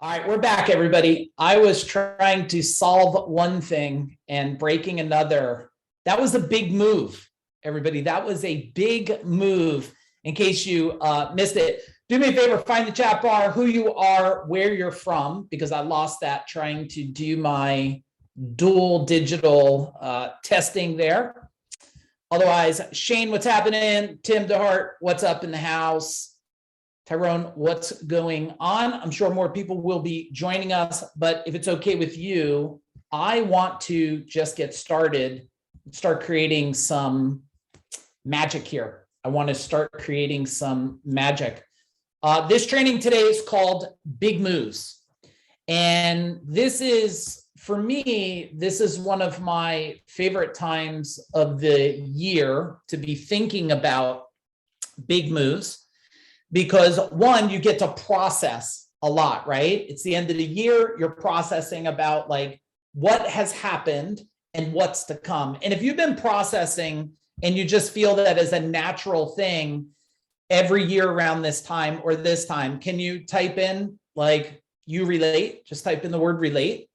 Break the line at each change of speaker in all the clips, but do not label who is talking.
All right, we're back, everybody. I was trying to solve one thing and breaking another. That was a big move, everybody. That was a big move. In case you missed it, do me a favor, find the chat bar, who you are, where you're from, because I lost that trying to do my dual digital testing there. Otherwise, Shane, what's happening? Tim DeHart, what's up in the house? Tyrone, what's going on? I'm sure more people will be joining us, but if it's okay with you, I want to just get started, start creating some magic here. I want to start creating some magic. This training today is called Big Moves. And this is, for me, this is one of my favorite times of the year to be thinking about big moves. Because one, you get to process a lot, right? It's the end of the year, you're processing about like what has happened and what's to come. And if you've been processing and you just feel that as a natural thing every year around this time or this time, can you type in like you relate? Just type in the word relate.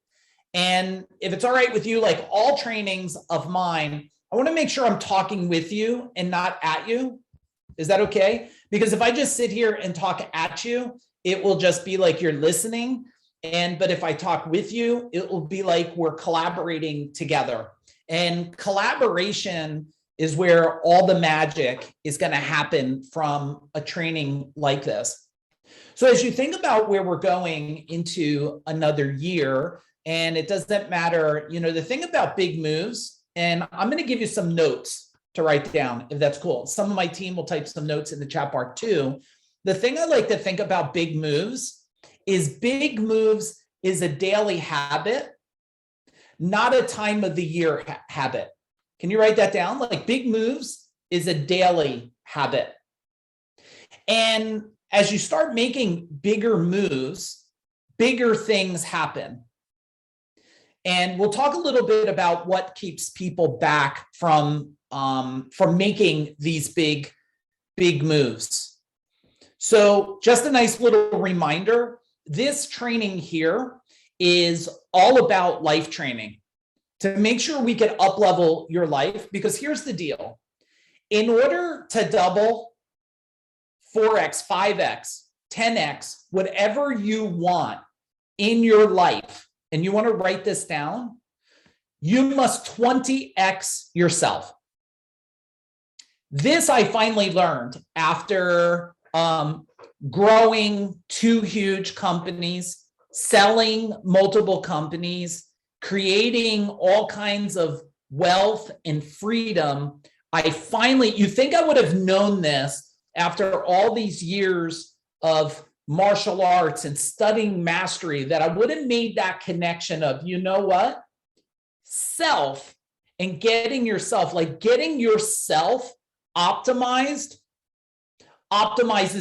And if it's all right with you, like all trainings of mine, I want to make sure I'm talking with you and not at you. Is that okay? Because if I just sit here and talk at you, it will just be like you're listening. But if I talk with you, it will be like we're collaborating together. And collaboration is where all the magic is going to happen from a training like this. So as you think about where we're going into another year, and it doesn't matter, the thing about big moves, and I'm going to give you some notes to write down, if that's cool. Some of my team will type some notes in the chat bar too. The thing I like to think about big moves is a daily habit, not a time of the year habit. Can you write that down? Like big moves is a daily habit. And as you start making bigger moves, bigger things happen. And we'll talk a little bit about what keeps people back from making these big moves. So just a nice little reminder, this training here is all about life training to make sure we can up-level your life, because here's the deal. In order to double 4x, 5x, 10x, whatever you want in your life, and you want to write this down, you must 20x yourself. This I finally learned after growing 2 huge companies, selling multiple companies, creating all kinds of wealth and freedom. You think I would have known this after all these years of martial arts and studying mastery, that I would have made that connection of, you know what? Self and getting yourself optimizes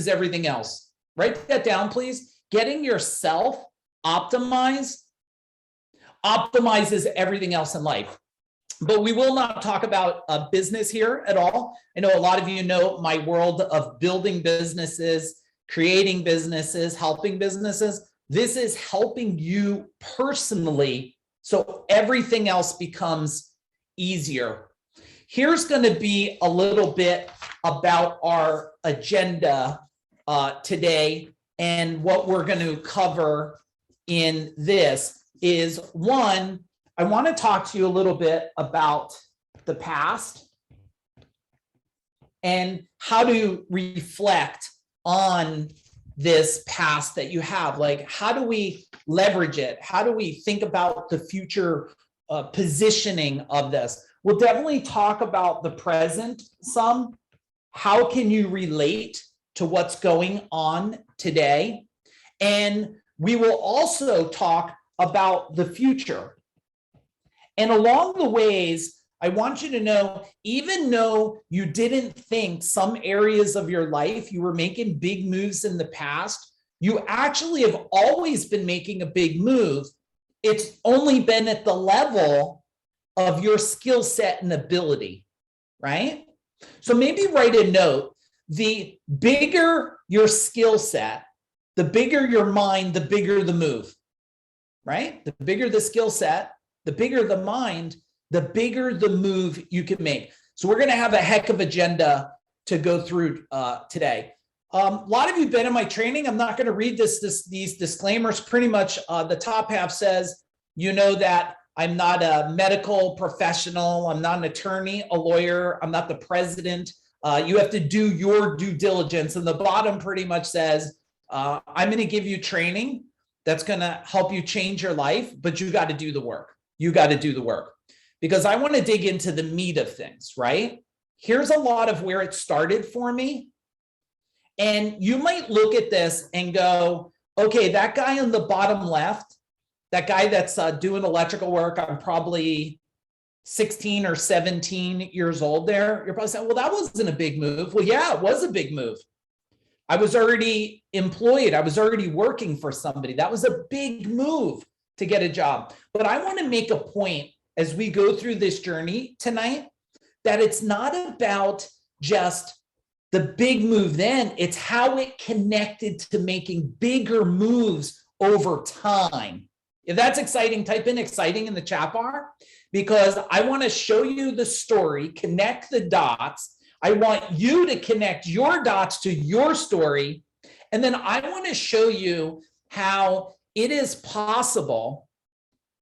everything else. Write that down, please. Getting yourself optimizes everything else in life. But we will not talk about business here at all. I know a lot of you know my world of building businesses, creating businesses, helping businesses. This is helping you personally, so everything else becomes easier. Here's going to be a little bit about our agenda today, and what we're going to cover in this is, one, I want to talk to you a little bit about the past and how to reflect on this past that you have. Like, how do we leverage it? How do we think about the future positioning of this? We'll definitely talk about the present some. How can you relate to what's going on today? And we will also talk about the future. And along the ways, I want you to know, even though you didn't think some areas of your life you were making big moves in the past, you actually have always been making a big move. It's only been at the level of your skill set and ability, right? So maybe write a note. The bigger your skill set, The bigger your mind, the bigger the move, right? The bigger the skill set, the bigger the mind, the bigger the move you can make. So we're going to have a heck of agenda to go through today. A lot of you have been in my training. I'm not going to read these disclaimers. Pretty much the top half says, you know, that I'm not a medical professional. I'm not an attorney, a lawyer. I'm not the president. You have to do your due diligence. And the bottom pretty much says, I'm going to give you training that's going to help you change your life, but you got to do the work. You got to do the work, because I want to dig into the meat of things, right? Here's a lot of where it started for me. And you might look at this and go, okay, that guy on the bottom left, that guy that's doing electrical work, I'm probably 16 or 17 years old there. You're probably saying, well, that wasn't a big move. Well, yeah, it was a big move. I was already employed. I was already working for somebody. That was a big move to get a job. But I want to make a point as we go through this journey tonight, that it's not about just the big move then, it's how it connected to making bigger moves over time. If that's exciting, type in exciting in the chat bar, because I want to show you the story, connect the dots. I want you to connect your dots to your story. And then I want to show you how it is possible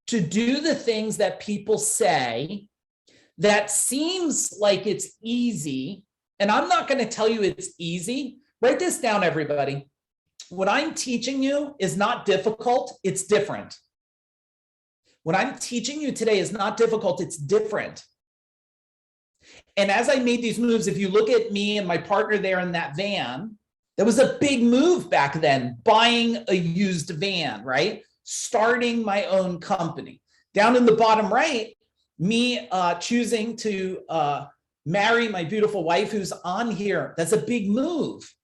to do the things that people say that seems like it's easy. And I'm not going to tell you it's easy. Write this down, everybody. What I'm teaching you is not difficult, it's different. What I'm teaching you today is not difficult, it's different. And as I made these moves, if you look at me and my partner there in that van, that was a big move back then, buying a used van, right? Starting my own company. Down in the bottom right, me choosing to marry my beautiful wife who's on here. That's a big move,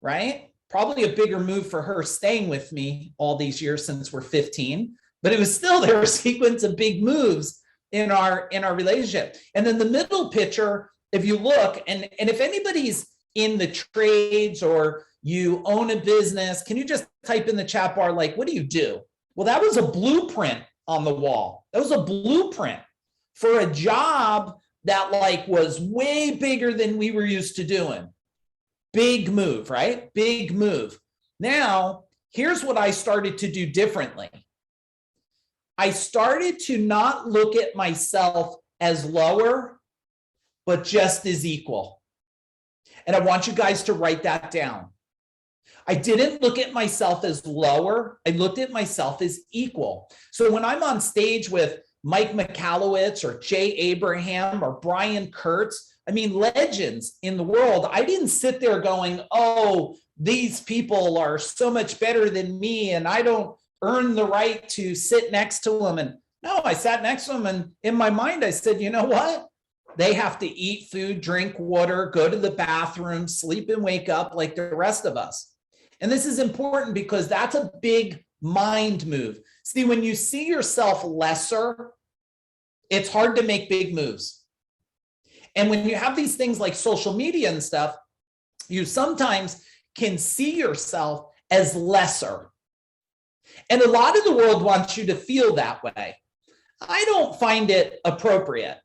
right? Probably a bigger move for her staying with me all these years since we're 15, but it was still, there were a sequence of big moves in our relationship. And then the middle picture, if you look, and if anybody's in the trades or you own a business, can you just type in the chat bar, like, what do you do? Well, that was a blueprint on the wall. That was a blueprint for a job that like was way bigger than we were used to doing. Big move, right? Big move. Now, here's what I started to do differently. I started to not look at myself as lower, but just as equal. And I want you guys to write that down. I didn't look at myself as lower. I looked at myself as equal. So when I'm on stage with Mike Michalowicz or Jay Abraham or Brian Kurtz, I mean, legends in the world, I didn't sit there going, oh, these people are so much better than me and I don't earn the right to sit next to them. And no, I sat next to them and in my mind, I said, you know what? They have to eat food, drink water, go to the bathroom, sleep and wake up like the rest of us. And this is important because that's a big mind move. See, when you see yourself lesser, it's hard to make big moves. And when you have these things like social media and stuff, you sometimes can see yourself as lesser. And a lot of the world wants you to feel that way. I don't find it appropriate.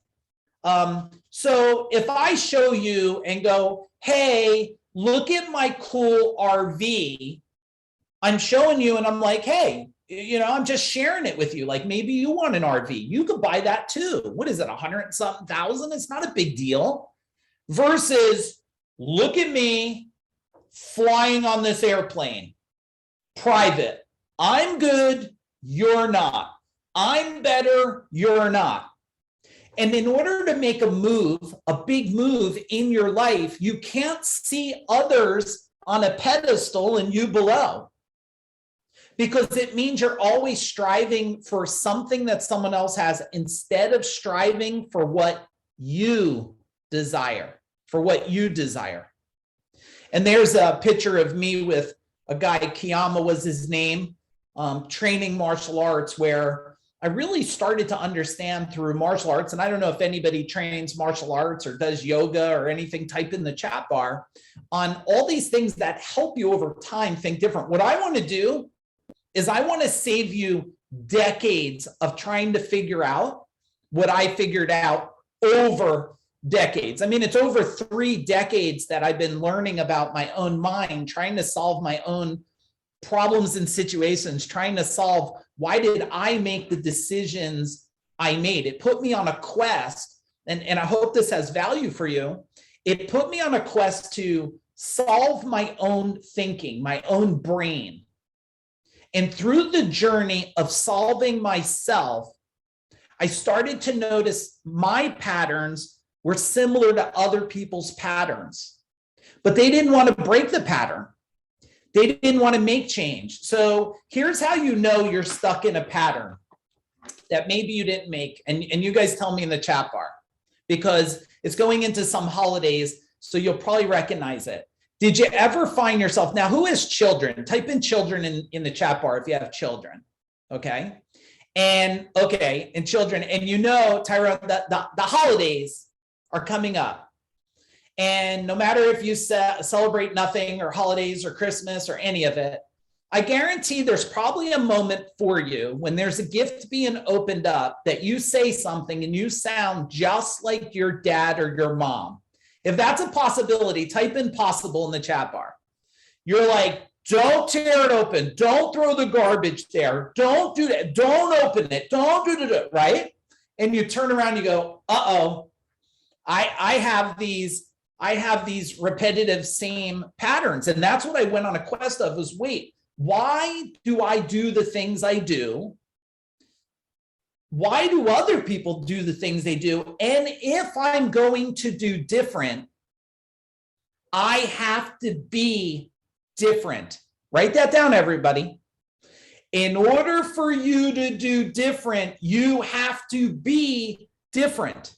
So if I show you and go, hey, look at my cool RV, I'm showing you and I'm like, hey, you know, I'm just sharing it with you. Like maybe you want an RV. You could buy that too. What is it, 100-something thousand? It's not a big deal. Versus, look at me flying on this airplane, private. I'm good, you're not. I'm better, you're not. And in order to make a move, a big move in your life, you can't see others on a pedestal and you below. Because it means you're always striving for something that someone else has instead of striving for what you desire, for what you desire. And there's a picture of me with a guy, Kiyama was his name, training martial arts, where I really started to understand through martial arts, and I don't know if anybody trains martial arts or does yoga or anything, type in the chat bar on all these things that help you over time think different. What I want to do is I want to save you decades of trying to figure out what I figured out over decades. I mean, it's over 3 decades that I've been learning about my own mind, trying to solve my own problems and situations, trying to solve why did I make the decisions I made. It put me on a quest, and I hope this has value for you. It put me on a quest to solve my own thinking, my own brain. And through the journey of solving myself, I started to notice my patterns were similar to other people's patterns, but they didn't want to break the pattern. They didn't want to make change. So here's how you know you're stuck in a pattern that maybe you didn't make. And you guys tell me in the chat bar, because it's going into some holidays, so you'll probably recognize it. Did you ever find yourself, now who has children? Type in children in the chat bar if you have children, okay? And children, and you know, Tyrone, the holidays are coming up. And no matter if you celebrate nothing or holidays or Christmas or any of it, I guarantee there's probably a moment for you when there's a gift being opened up that you say something and you sound just like your dad or your mom. If that's a possibility, type in possible in the chat bar. You're like, don't tear it open. Don't throw the garbage there. Don't do that. Don't open it. Don't do it, right? And you turn around and you go, uh-oh, I have these repetitive same patterns. And that's what I went on a quest of, was, wait, why do I do the things I do? Why do other people do the things they do? And if I'm going to do different, I have to be different. Write that down, everybody. In order for you to do different, you have to be different.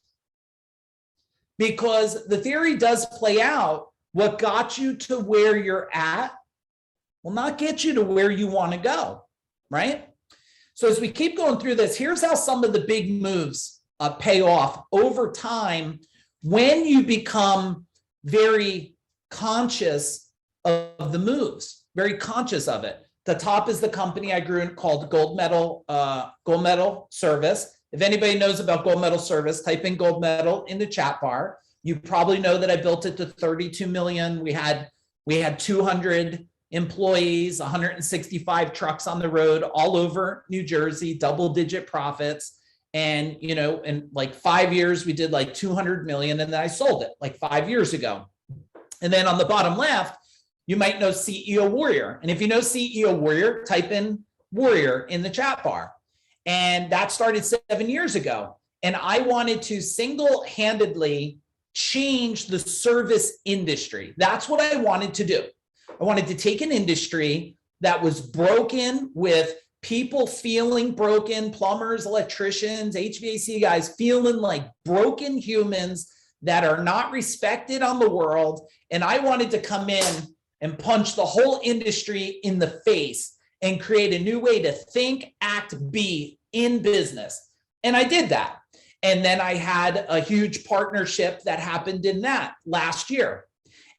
Because the theory does play out. What got you to where you're at will not get you to where you want to go, right? So as we keep going through this, here's how some of the big moves pay off over time when you become very conscious of the moves, very conscious of it. The top is the company I grew in called Gold Medal Service. If anybody knows about Gold Medal Service, type in Gold Medal in the chat bar. You probably know that I built it to 32 million. We had 200 employees, 165 trucks on the road all over New Jersey, double-digit profits. And, you know, in like 5 years, we did like 200 million, and then I sold it like 5 years ago. And then on the bottom left, you might know CEO Warrior. And if you know CEO Warrior, type in Warrior in the chat bar. And that started 7 years ago. And I wanted to single-handedly change the service industry. That's what I wanted to do. I wanted to take an industry that was broken, with people feeling broken, plumbers, electricians, HVAC guys feeling like broken humans that are not respected on the world. And I wanted to come in and punch the whole industry in the face and create a new way to think, act, be in business. And I did that. And then I had a huge partnership that happened in that last year.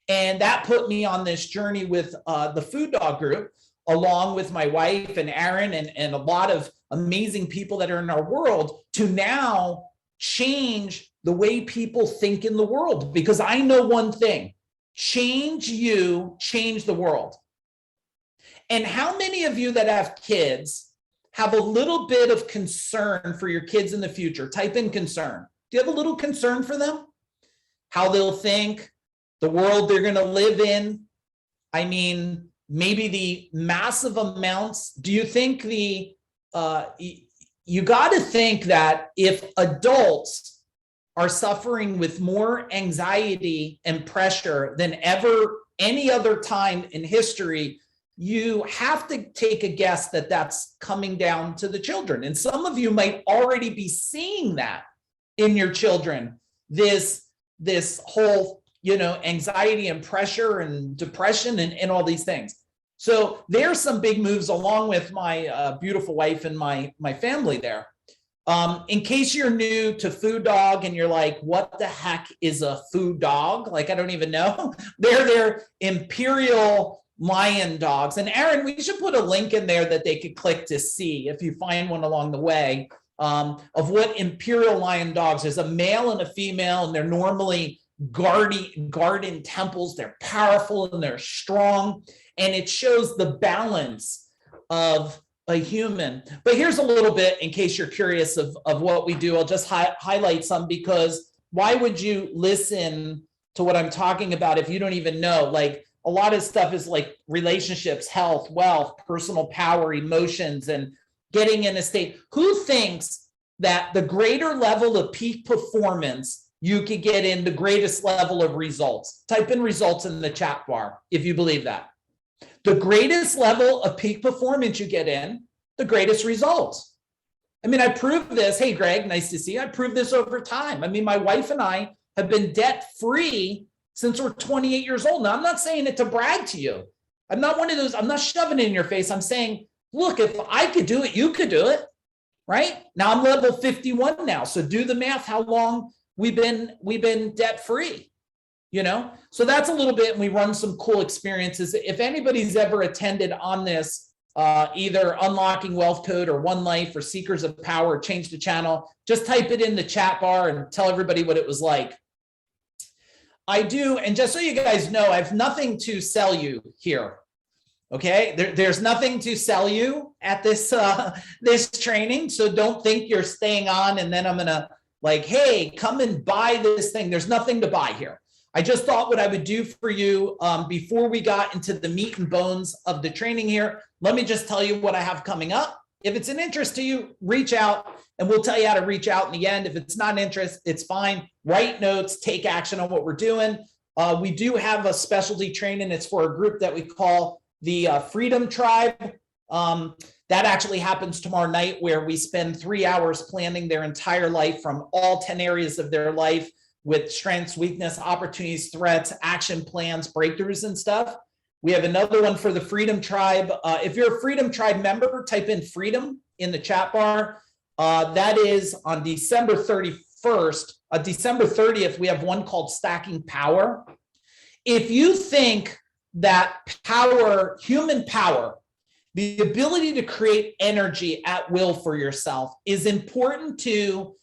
And that put me on this journey with the FuDog group, along with my wife and Aaron and a lot of amazing people that are in our world, to now change the way people think in the world. Because I know one thing: change you, change the world. And how many of you that have kids have a little bit of concern for your kids in the future? Type in concern. Do you have a little concern for them? How they'll think, the world they're going to live in? I mean, maybe the massive amounts. Do you think you got to think that if adults are suffering with more anxiety and pressure than ever any other time in history, you have to take a guess that that's coming down to the children. And some of you might already be seeing that in your children, this whole, anxiety and pressure and depression and all these things. So there's some big moves along with my beautiful wife and my family there. In case you're new to FuDog and you're like, what the heck is a FuDog? Like, I don't even know. They're imperial lion dogs. And Aaron, we should put a link in there that they could click to see if you find one along the way, of what imperial lion dogs. There's a male and a female, and they're normally guarding temples. They're powerful and they're strong. And it shows the balance of a human. But here's a little bit in case you're curious of what we do. I'll just highlight some, because why would you listen to what I'm talking about if you don't even know? Like, a lot of stuff is like relationships, health, wealth, personal power, emotions, and getting in a state. Who thinks that the greater level of peak performance you could get in, the greatest level of results? Type in results in the chat bar if you believe that. The greatest level of peak performance you get in, the greatest results. I mean, I proved this. Hey, Greg, nice to see you. I proved this over time. I mean, my wife and I have been debt-free since we're 28 years old. Now, I'm not saying it to brag to you. I'm not one of those, I'm not shoving it in your face. I'm saying, look, if I could do it, you could do it, right? Now I'm level 51 now. So do the math, how long we've been debt-free. You know, so that's a little bit, and we run some cool experiences. If anybody's ever attended on this, either Unlocking Wealth Code or One Life or Seekers of Power, Change the Channel, just type it in the chat bar and tell everybody what it was like. I do, and just so you guys know, I have nothing to sell you here. Okay, there's nothing to sell you at this this training, so don't think you're staying on and then I'm gonna like, hey, come and buy this thing. There's nothing to buy here. I just thought what I would do for you before we got into the meat and bones of the training here. Let me just tell you what I have coming up. If it's an interest to you, reach out and we'll tell you how to reach out in the end. If it's not an interest, it's fine. Write notes, take action on what we're doing. We do have a specialty training. It's for a group that we call the Freedom Tribe. That actually happens tomorrow night, where we spend 3 hours planning their entire life from all 10 areas of their life, with strengths, weakness, opportunities, threats, action plans, breakthroughs, and stuff. We have another one for the Freedom Tribe. If you're a Freedom Tribe member, type in freedom in the chat bar. That is on December 31st. December 30th, we have one called Stacking Power. If you think that power, human power, the ability to create energy at will for yourself is important to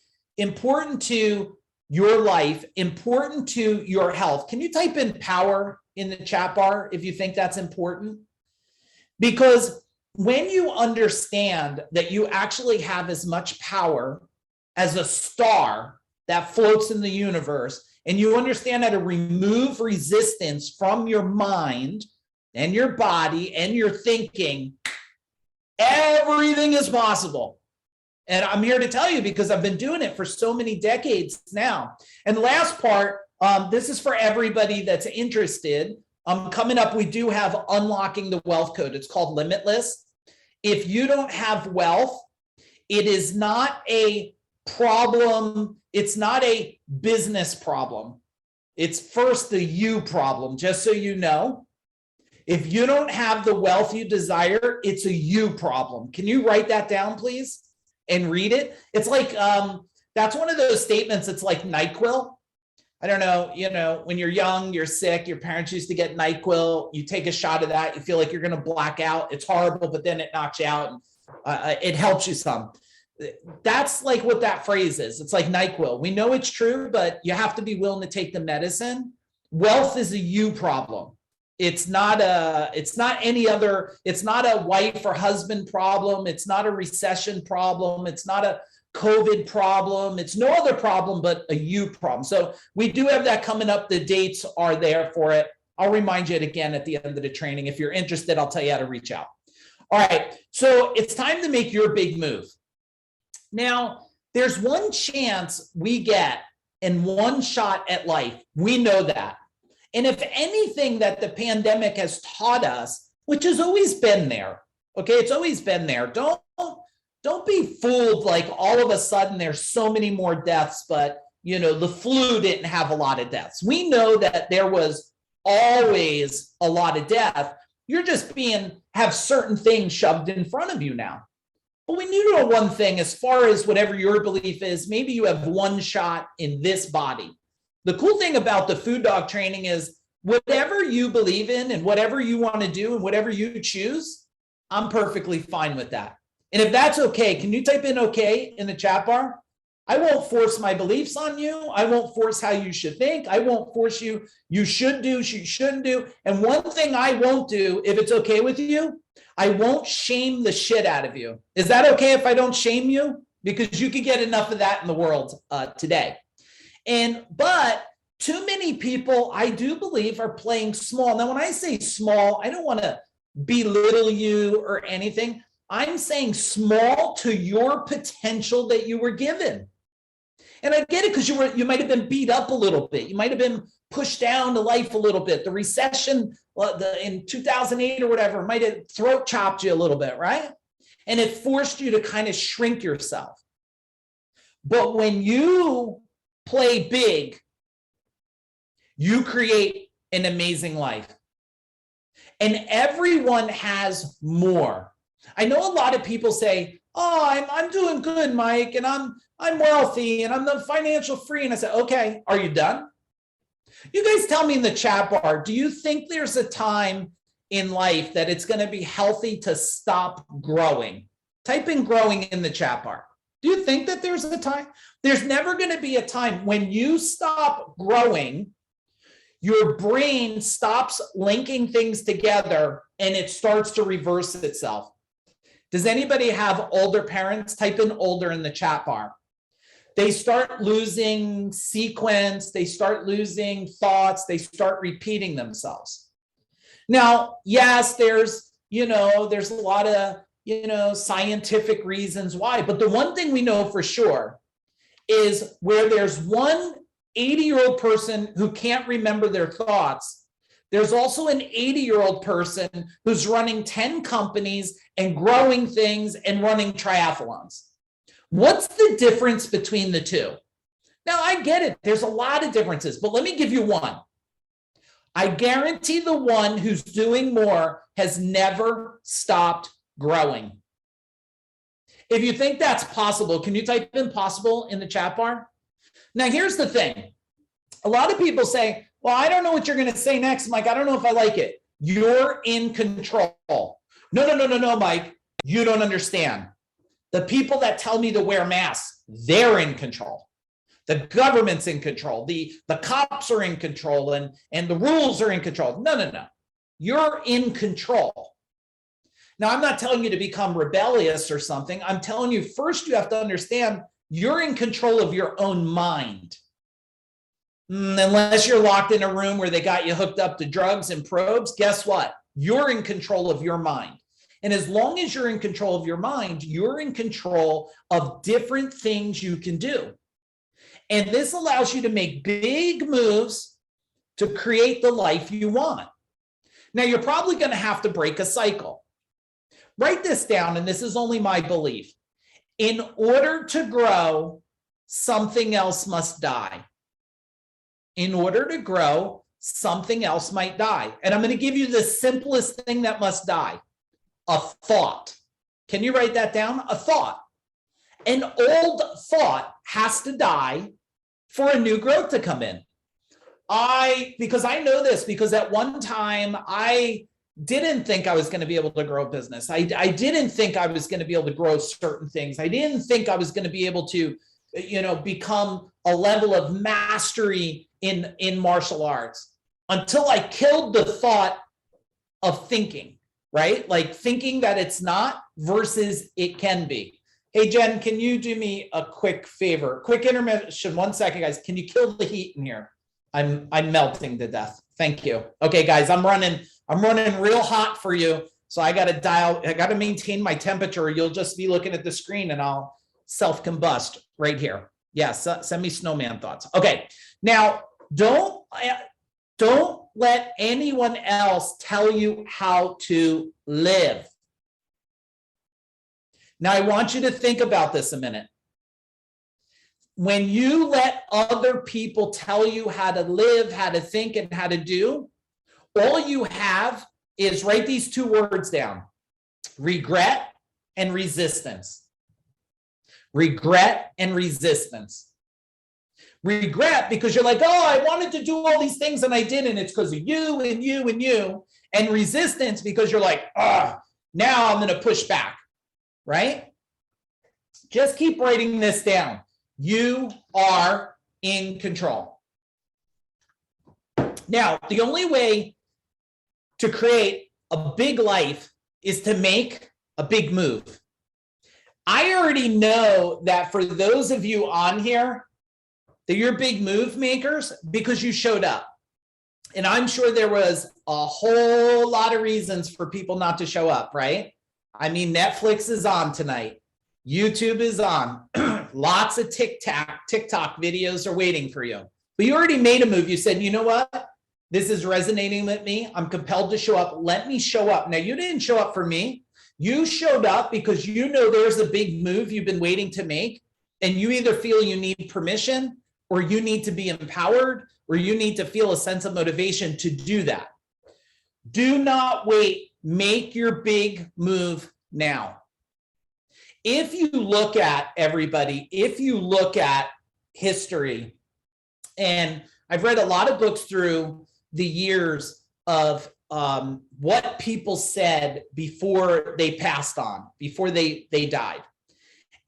your life, important to your health. Can you type in power in the chat bar if you think that's important? Because when you understand that you actually have as much power as a star that floats in the universe, and you understand how to remove resistance from your mind and your body and your thinking, everything is possible. And I'm here to tell you because I've been doing it for so many decades now. And the last part, this is for everybody that's interested. Coming up, we do have Unlocking the Wealth Code. It's called Limitless. If you don't have wealth, it is not a problem. It's not a business problem. It's first the you problem, just so you know. If you don't have the wealth you desire, it's a you problem. Can you write that down, please? And read it. It's like, that's one of those statements. It's like NyQuil. I don't know, you know, when you're young, you're sick, your parents used to get NyQuil, you take a shot of that, you feel like you're going to black out. It's horrible, but then it knocks you out and it helps you some. That's like what that phrase is. It's like NyQuil. We know it's true, but you have to be willing to take the medicine. Wealth is a you problem. It's not any other, it's not a wife or husband problem. It's not a recession problem. It's not a COVID problem. It's no other problem, but a you problem. So we do have that coming up. The dates are there for it. I'll remind you it again at the end of the training. If you're interested, I'll tell you how to reach out. All right. So it's time to make your big move. Now, there's one chance we get in one shot at life. We know that. And if anything that the pandemic has taught us, which has always been there, okay, it's always been there. Don't be fooled like all of a sudden there's so many more deaths, but you know, the flu didn't have a lot of deaths. We know that there was always a lot of death. You're just have certain things shoved in front of you now. But we do know one thing, as far as whatever your belief is, maybe you have one shot in this body. The cool thing about the FuDog training is whatever you believe in and whatever you want to do and whatever you choose, I'm perfectly fine with that. And if that's okay, can you type in okay in the chat bar? I won't force my beliefs on you. I won't force how you should think. I won't force you. You should do, you shouldn't do. And one thing I won't do, if it's okay with you, I won't shame the shit out of you. Is that okay if I don't shame you? Because you can get enough of that in the world today. But too many people, I do believe, are playing small. Now, when I say small, I don't want to belittle you or anything. I'm saying small to your potential that you were given. And I get it, because you might have been beat up a little bit. You might have been pushed down to life a little bit. The recession in 2008 or whatever might have throat chopped you a little bit, right? And it forced you to kind of shrink yourself. But when you play big, you create an amazing life. And everyone has more. I know a lot of people say, oh, I'm doing good, Mike, and I'm wealthy, and I'm the financial free. And I said, okay, are you done? You guys tell me in the chat bar, do you think there's a time in life that it's going to be healthy to stop growing? Type in growing in the chat bar. Do you think that there's a time? There's never going to be a time when you stop growing. Your brain stops linking things together and it starts to reverse itself. Does anybody have older parents? Type in older in the chat bar. They start losing sequence. They start losing thoughts. They start repeating themselves. Now, yes, there's a lot of, scientific reasons why. But the one thing we know for sure is where there's one 80-year-old person who can't remember their thoughts, there's also an 80-year-old person who's running 10 companies and growing things and running triathlons. What's the difference between the two? Now, I get it. There's a lot of differences, but let me give you one. I guarantee the one who's doing more has never stopped growing. If you think that's possible, can you type in possible in the chat bar? Now, here's the thing. A lot of people say, well, I don't know what you're going to say next, Mike. I don't know if I like it. You're in control. No, Mike. You don't understand. The people that tell me to wear masks, they're in control. The government's in control. The cops are in control, and the rules are in control. No. You're in control. Now, I'm not telling you to become rebellious or something. I'm telling you, first, you have to understand you're in control of your own mind. Unless you're locked in a room where they got you hooked up to drugs and probes, guess what? You're in control of your mind. And as long as you're in control of your mind, you're in control of different things you can do. And this allows you to make big moves to create the life you want. Now, you're probably going to have to break a cycle. Write this down, and this is only my belief. In order to grow, something else must die. In order to grow, something else might die. And I'm going to give you the simplest thing that must die. A thought. Can you write that down? A thought. An old thought has to die for a new growth to come in. Because I know this, because at one time I didn't think I was going to be able to grow a business. I didn't think I was going to be able to grow certain things. I didn't think I was going to be able to, become a level of mastery in martial arts until I killed the thought of thinking, right? Like thinking that it's not versus it can be. Hey, Jen, can you do me a quick favor? Quick intermission. 1 second, guys. Can you kill the heat in here? I'm melting to death. Thank you. Okay, guys, I'm running real hot for you. So I got to maintain my temperature. You'll just be looking at the screen and I'll self-combust right here. Yes, send me snowman thoughts. Okay, now don't let anyone else tell you how to live. Now, I want you to think about this a minute. When you let other people tell you how to live, how to think, and how to do, all you have is write these two words down: regret and resistance. Regret and resistance. Regret because you're like, oh, I wanted to do all these things and I didn't. It's because of you and you and you. And resistance because you're like, now I'm going to push back, right? Just keep writing this down. You are in control. Now, the only way to create a big life is to make a big move. I already know that for those of you on here, that you're big move makers because you showed up. And I'm sure there was a whole lot of reasons for people not to show up, right? I mean, Netflix is on tonight. YouTube is on. Lots of TikTok videos are waiting for you. But you already made a move. You said, you know what? This is resonating with me. I'm compelled to show up. Let me show up. Now, you didn't show up for me. You showed up because you know there's a big move you've been waiting to make. And you either feel you need permission or you need to be empowered, or you need to feel a sense of motivation to do that. Do not wait. Make your big move now. If you look at everybody, if you look at history, and I've read a lot of books through the years of what people said before they passed on, before they died.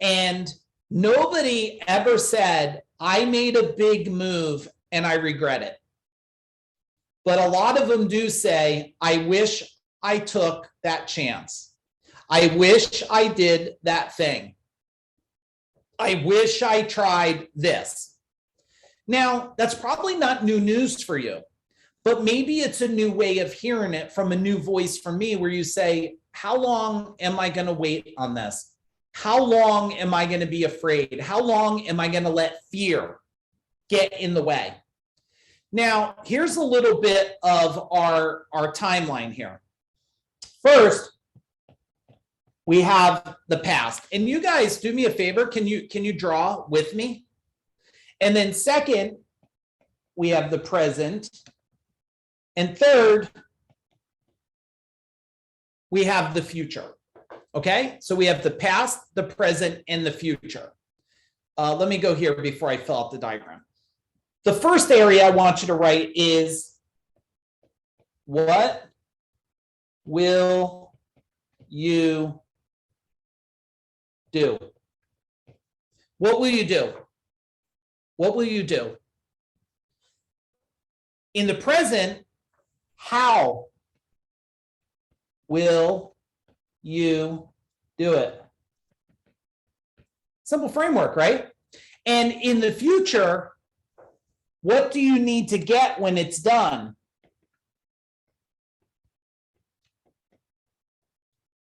And nobody ever said, I made a big move and I regret it. But a lot of them do say, I wish I took that chance. I wish I did that thing. I wish I tried this. Now, that's probably not new news for you, but maybe it's a new way of hearing it from a new voice from me where you say, how long am I going to wait on this? How long am I going to be afraid? How long am I going to let fear get in the way? Now, here's a little bit of our timeline here. First, we have the past. And you guys, do me a favor. Can you draw with me? And then second, we have the present. And third, we have the future. Okay, so we have the past, the present, and the future. Let me go here before I fill out the diagram. The first area I want you to write is, what will you do? What will you do? What will you do? In the present, how will you do it? Simple framework, right? And in the future, what do you need to get when it's done?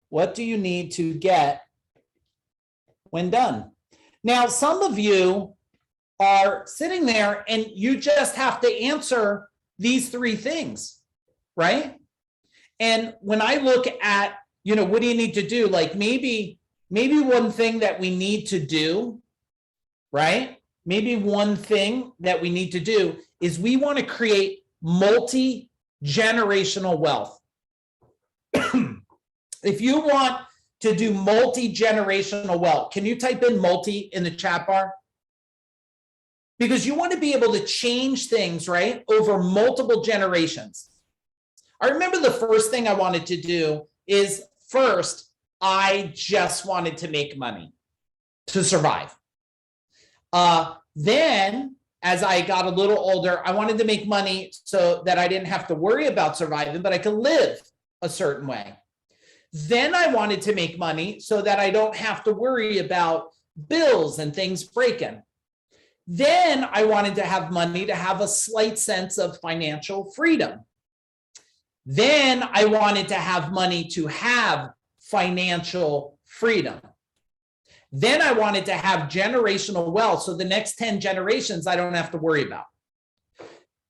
What do you need to get when done? Now, some of you are sitting there and you just have to answer these three things, right? And when I look at, what do you need to do? Like maybe one thing that we need to do, right? Maybe one thing that we need to do is we want to create multi-generational wealth. If you want to do multi-generational wealth, can you type in multi in the chat bar? Because you want to be able to change things, right, over multiple generations. I remember the first thing I wanted to do is first, I just wanted to make money to survive. Then, as I got a little older, I wanted to make money so that I didn't have to worry about surviving, but I could live a certain way. Then I wanted to make money so that I don't have to worry about bills and things breaking. Then I wanted to have money to have a slight sense of financial freedom. Then I wanted to have money to have financial freedom. Then I wanted to have generational wealth. So the next 10 generations, I don't have to worry about.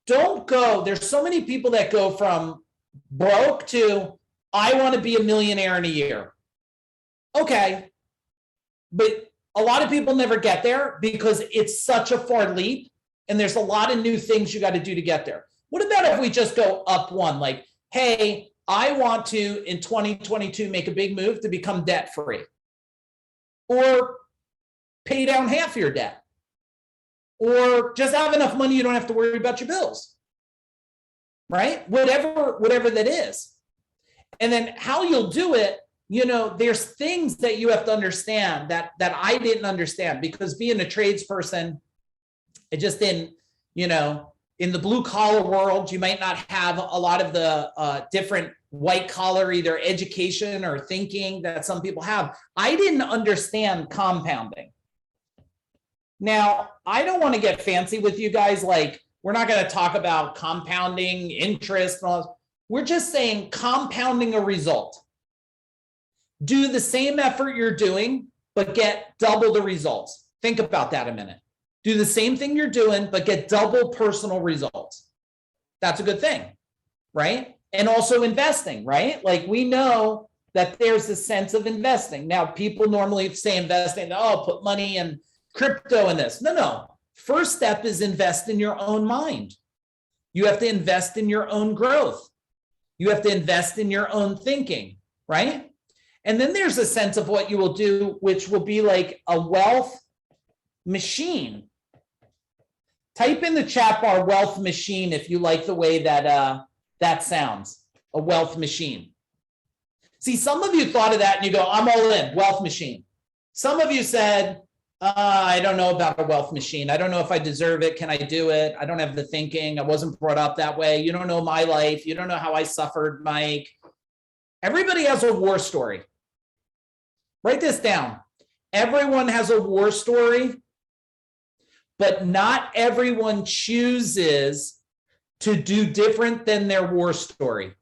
Don't go. There's so many people that go from broke to, I want to be a millionaire in a year. Okay. But a lot of people never get there because it's such a far leap. And there's a lot of new things you got to do to get there. What about if we just go up one? Like, hey, I want to, in 2022, make a big move to become debt free, or pay down half your debt, or just have enough money you don't have to worry about your bills, right? Whatever that is. And then how you'll do it, there's things that you have to understand that I didn't understand, because being a tradesperson, it just didn't, in the blue collar world, you might not have a lot of the different white collar, either education or thinking that some people have. I didn't understand compounding. Now, I don't want to get fancy with you guys. Like, we're not going to talk about compounding interest and all that. We're just saying compounding a result. Do the same effort you're doing, but get double the results. Think about that a minute. Do the same thing you're doing, but get double personal results. That's a good thing, right? And also investing, right? Like, we know that there's a sense of investing. Now, people normally say investing, oh, put money in crypto in this. No. First step is invest in your own mind. You have to invest in your own growth. You have to invest in your own thinking, right? And then there's a sense of what you will do, which will be like a wealth machine. Type in the chat bar wealth machine if you like the way that that sounds, a wealth machine. See, some of you thought of that and you go, I'm all in, wealth machine. Some of you said, I don't know about a wealth machine. I don't know if I deserve it. Can I do it? I don't have the thinking. I wasn't brought up that way. You don't know my life. You don't know how I suffered, Mike. Everybody has a war story. Write this down. Everyone has a war story, but not everyone chooses to do different than their war story.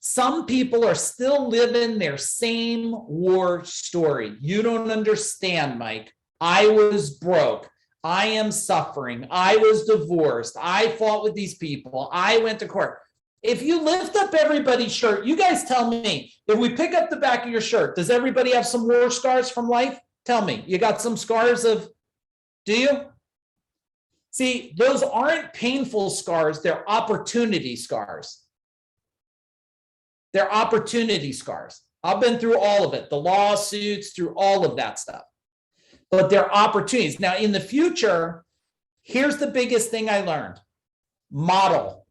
Some people are still living their same war story. You don't understand, Mike. I was broke. I am suffering. I was divorced. I fought with these people. I went to court. If you lift up everybody's shirt, you guys tell me, if we pick up the back of your shirt, does everybody have some war scars from life? Tell me, you got some scars do you? See, those aren't painful scars. They're opportunity scars. They're opportunity scars. I've been through all of it, the lawsuits, through all of that stuff. But they're opportunities. Now, in the future, here's the biggest thing I learned. Model.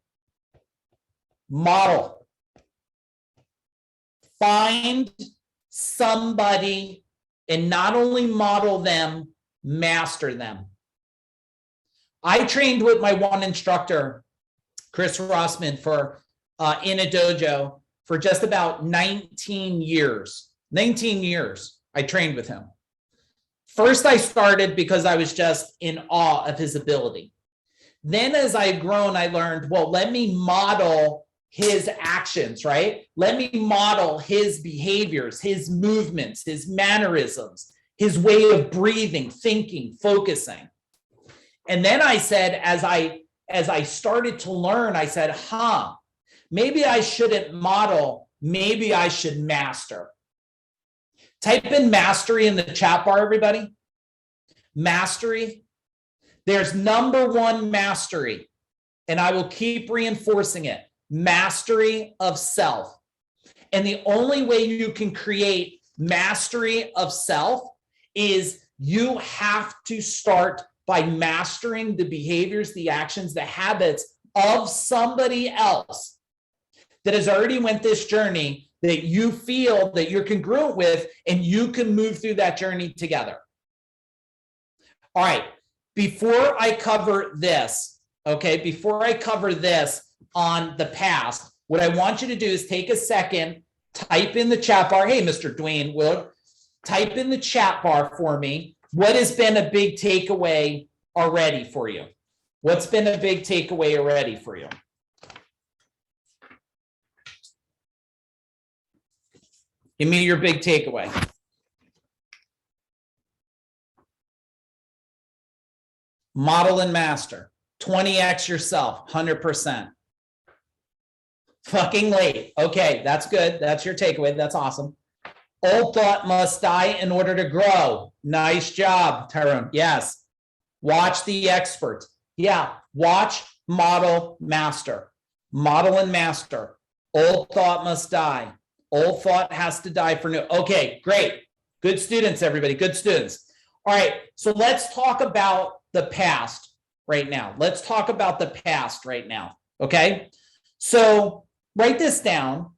Find somebody and not only model them, master them. I trained with my one instructor, Chris Rossman, in a dojo for just about 19 years. 19 years I trained with him. First, I started because I was just in awe of his ability. Then as I've grown, I learned, well, let me model his actions, right? Let me model his behaviors, his movements, his mannerisms, his way of breathing, thinking, focusing. And then I said, as I started to learn, I said, maybe I shouldn't model, maybe I should master. Type in mastery in the chat bar, everybody. Mastery. There's number one mastery, and I will keep reinforcing it. Mastery of self. And the only way you can create mastery of self is you have to start by mastering the behaviors, the actions, the habits of somebody else that has already went this journey that you feel that you're congruent with, and you can move through that journey together. All right, before I cover this, before I cover this on the past, what I want you to do is take a second, type in the chat bar. Hey, Mr. Dwayne, type in the chat bar for me. What has been a big takeaway already for you? What's been a big takeaway already for you? Give me your big takeaway. Model and master. 20x yourself, 100%. Fucking late. Okay, that's good. That's your takeaway. That's awesome. Old thought must die in order to grow. Nice job, Tyrone. Yes. Watch the expert. Yeah. Watch, model, master. Model and master. Old thought must die. Old thought has to die for new. Okay, great. Good students, everybody. Good students. All right, so let's talk about the past right now. Let's talk about the past right now, okay? So write this down.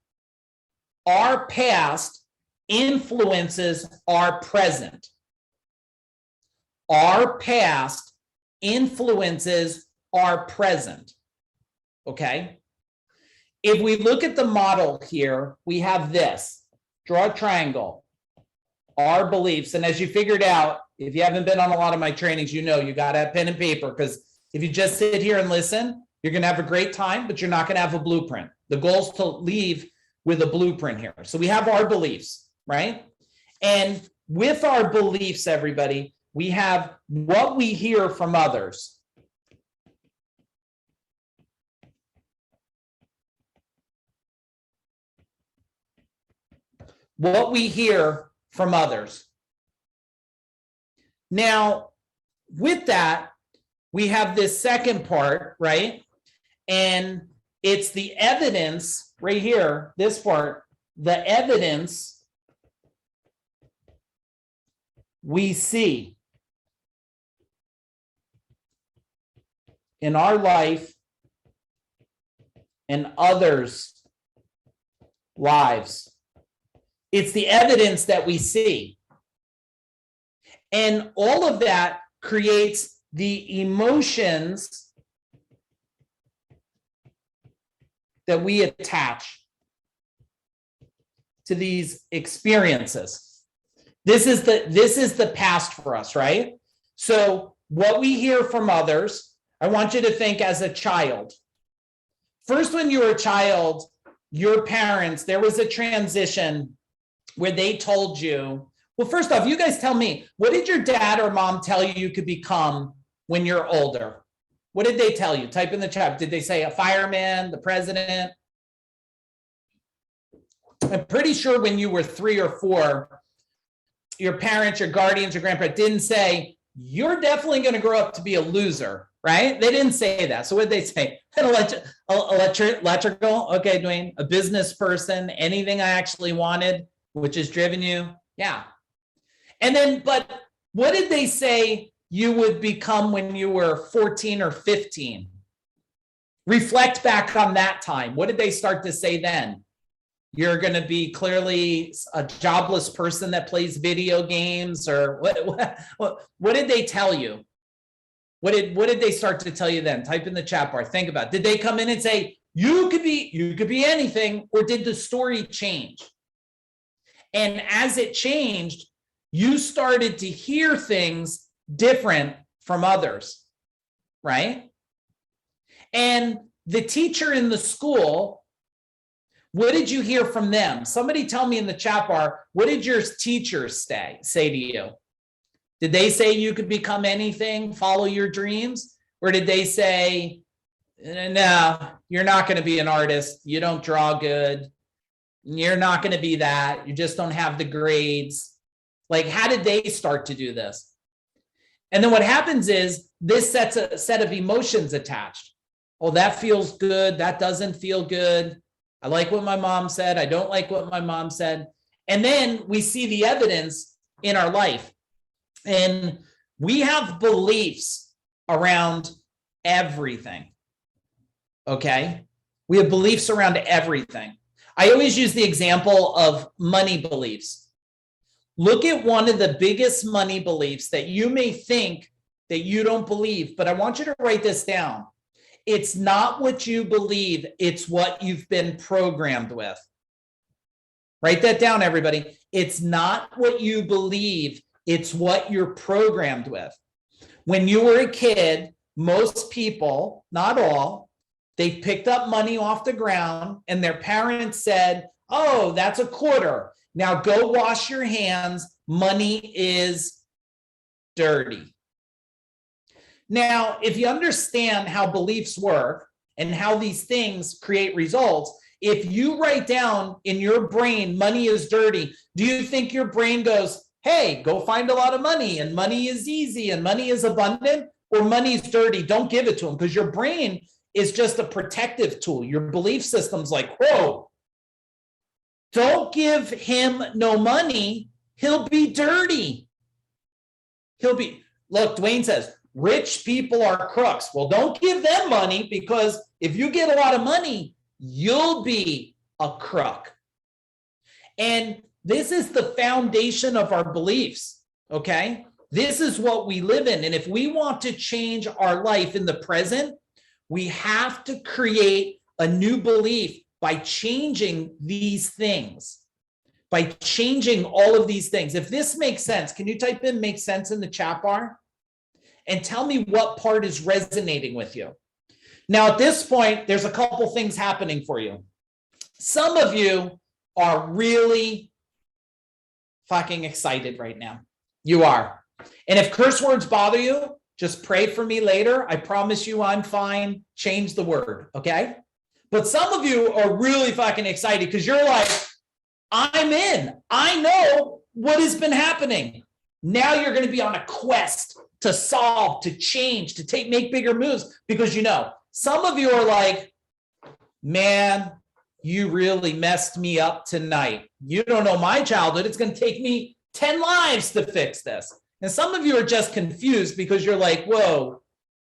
Our past influences our present. Our past influences our present, okay? If we look at the model here, we have this. Draw a triangle. Our beliefs, and as you figured out, if you haven't been on a lot of my trainings, you know you got to have pen and paper, because if you just sit here and listen, you're going to have a great time, but you're not going to have a blueprint. The goal is to leave with a blueprint here. So we have our beliefs, right? And with our beliefs, everybody, we have what we hear from others. What we hear from others. Now, with that, we have this second part, right? And it's the evidence right here, this part, the evidence we see in our life and others' lives. It's the evidence that we see. And all of that creates the emotions that we attach to these experiences. This is the past for us, right? So what we hear from others, I want you to think as a child. First, when you were a child, your parents, there was a transition where they told you, well, first off, you guys tell me, what did your dad or mom tell you you could become when you're older? What did they tell you? Type in the chat. Did they say a fireman, the president? I'm pretty sure when you were 3 or 4, your parents, your guardians, your grandparents didn't say, you're definitely going to grow up to be a loser, right? They didn't say that. So what did they say? Electrical, okay, Dwayne, a business person, anything I actually wanted, which has driven you, yeah. And then, but what did they say you would become when you were 14 or 15? Reflect back on that time. What did they start to say then? You're going to be clearly a jobless person that plays video games, or what did they tell you? What did they start to tell you then? Type in the chat bar. Think about it. Did they come in and say you could be anything, or did the story change? And as it changed, you started to hear things different from others, right? And the teacher in the school, what did you hear from them? Somebody tell me in the chat bar, what did your teachers say to you? Did they say you could become anything, follow your dreams? Or did they say, no, you're not going to be an artist. You don't draw good. You're not going to be that. You just don't have the grades. Like, how did they start to do this? And then what happens is this sets a set of emotions attached. Oh, that feels good. That doesn't feel good. I like what my mom said. I don't like what my mom said. And then we see the evidence in our life. And we have beliefs around everything. Okay? We have beliefs around everything. I always use the example of money beliefs. Look at one of the biggest money beliefs that you may think that you don't believe, but I want you to write this down. It's not what you believe, it's what you've been programmed with. Write that down, everybody. It's not what you believe, it's what you're programmed with. When you were a kid, most people, not all, they picked up money off the ground and their parents said, oh, that's a quarter. Now go wash your hands. Money is dirty. Now, if you understand how beliefs work and how these things create results, if you write down in your brain, money is dirty, do you think your brain goes, hey, go find a lot of money and money is easy and money is abundant, or money's dirty? Don't give it to them, because your brain is just a protective tool. Your belief system's like, whoa, Don't give him no money. He'll be dirty. Look, Dwayne says, rich people are crooks. Well, don't give them money, because if you get a lot of money, you'll be a crook. And this is the foundation of our beliefs, okay? This is what we live in. And if we want to change our life in the present, we have to create a new belief by changing these things, by changing all of these things. If this makes sense, can you type in "make sense" in the chat bar? And tell me what part is resonating with you. Now, at this point, there's a couple things happening for you. Some of you are really fucking excited right now. You are. And if curse words bother you, just pray for me later. I promise you I'm fine. Change the word, okay? But some of you are really fucking excited because you're like, I'm in. I know what has been happening. Now you're going to be on a quest to solve, to change, to make bigger moves, because you know, some of you are like, man, you really messed me up tonight. You don't know my childhood. It's going to take me 10 lives to fix this. And some of you are just confused because you're like, whoa,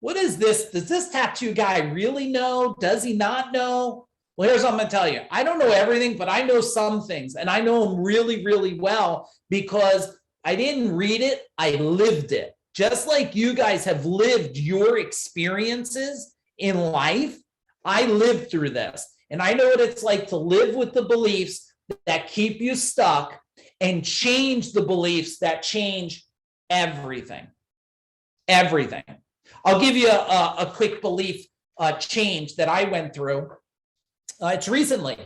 what is this? Does this tattoo guy really know? Does he not know? Well, here's what I'm going to tell you. I don't know everything, but I know some things, and I know them really, really well because I didn't read it. I lived it. Just like you guys have lived your experiences in life, I lived through this. And I know what it's like to live with the beliefs that keep you stuck and change the beliefs that change everything. Everything. I'll give you a quick belief change that I went through. It's recently,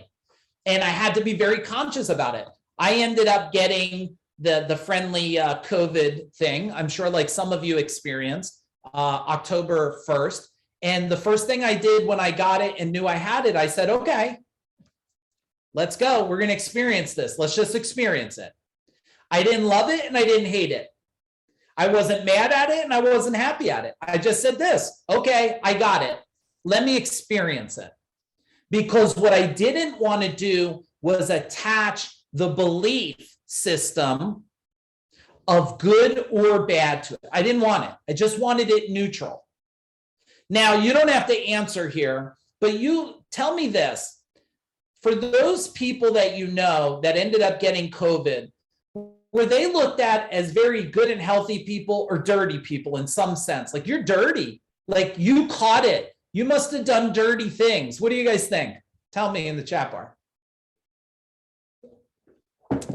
and I had to be very conscious about it. I ended up getting the friendly COVID thing. I'm sure like some of you experienced October 1st. And the first thing I did when I got it and knew I had it, I said, okay, let's go. We're going to experience this. Let's just experience it. I didn't love it and I didn't hate it. I wasn't mad at it and I wasn't happy at it. I just said this, okay, I got it. Let me experience it. Because what I didn't want to do was attach the belief system of good or bad to it. I didn't want it. I just wanted it neutral. Now, you don't have to answer here, but you tell me this. For those people that you know that ended up getting COVID, were they looked at as very good and healthy people or dirty people in some sense? Like, you're dirty. Like, you caught it. You must have done dirty things. What do you guys think? Tell me in the chat bar.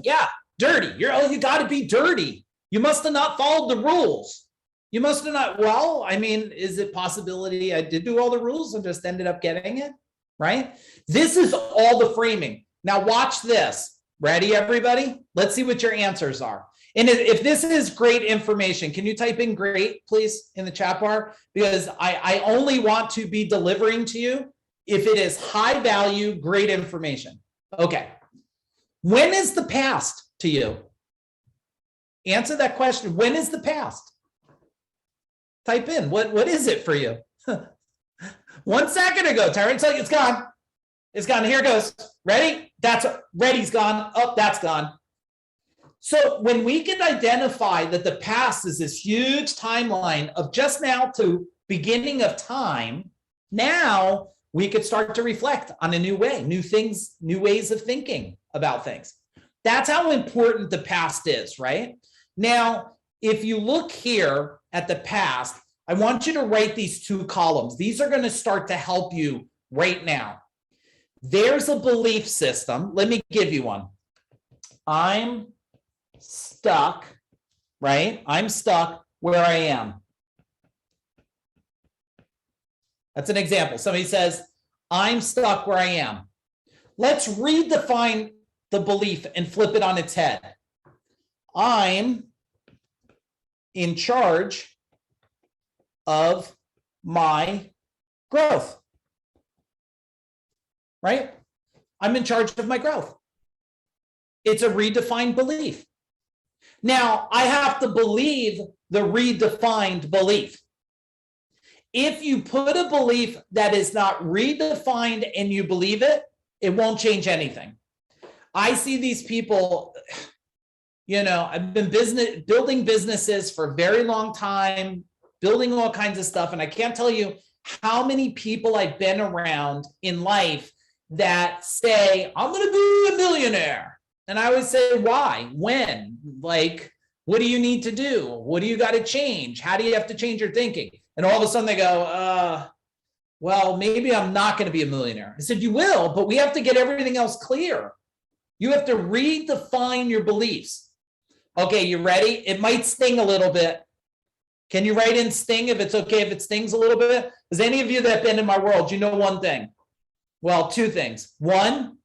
Yeah, dirty. You got to be dirty. You must have not followed the rules. You must have not. Well, I mean, is it possibility I did do all the rules and just ended up getting it? Right? This is all the framing. Now watch this. Ready, everybody? Let's see what your answers are. And if this is great information, can you type in "great," please, in the chat bar? Because I only want to be delivering to you if it is high value, great information. Okay. When is the past to you? Answer that question. When is the past? Type in, what is it for you? 1 second ago, Tyrant, so it's gone. It's gone. Here it goes. Ready? Ready's gone. Oh, that's gone. So when we can identify that the past is this huge timeline of just now to beginning of time, now we could start to reflect on a new way, new things, new ways of thinking about things. That's how important the past is, right? Now, if you look here at the past, I want you to write these two columns. These are going to start to help you right now. There's a belief system. Let me give you one. I'm stuck, right? I'm stuck where I am. That's an example. Somebody says, I'm stuck where I am. Let's redefine the belief and flip it on its head. I'm in charge of my growth, right? I'm in charge of my growth. It's a redefined belief. Now, I have to believe the redefined belief. If you put a belief that is not redefined and you believe it, it won't change anything. I see these people, I've been building businesses for a very long time, building all kinds of stuff. And I can't tell you how many people I've been around in life that say, I'm going to be a millionaire. And I always say, why? When? Like, what do you need to do? What do you got to change? How do you have to change your thinking? And all of a sudden they go, well, maybe I'm not going to be a millionaire. I said, you will, but we have to get everything else clear. You have to redefine your beliefs. Okay, you ready? It might sting a little bit. Can you write in sting if it's okay if it stings a little bit? Does any of you that have been in my world, you know one thing? Well, two things. One,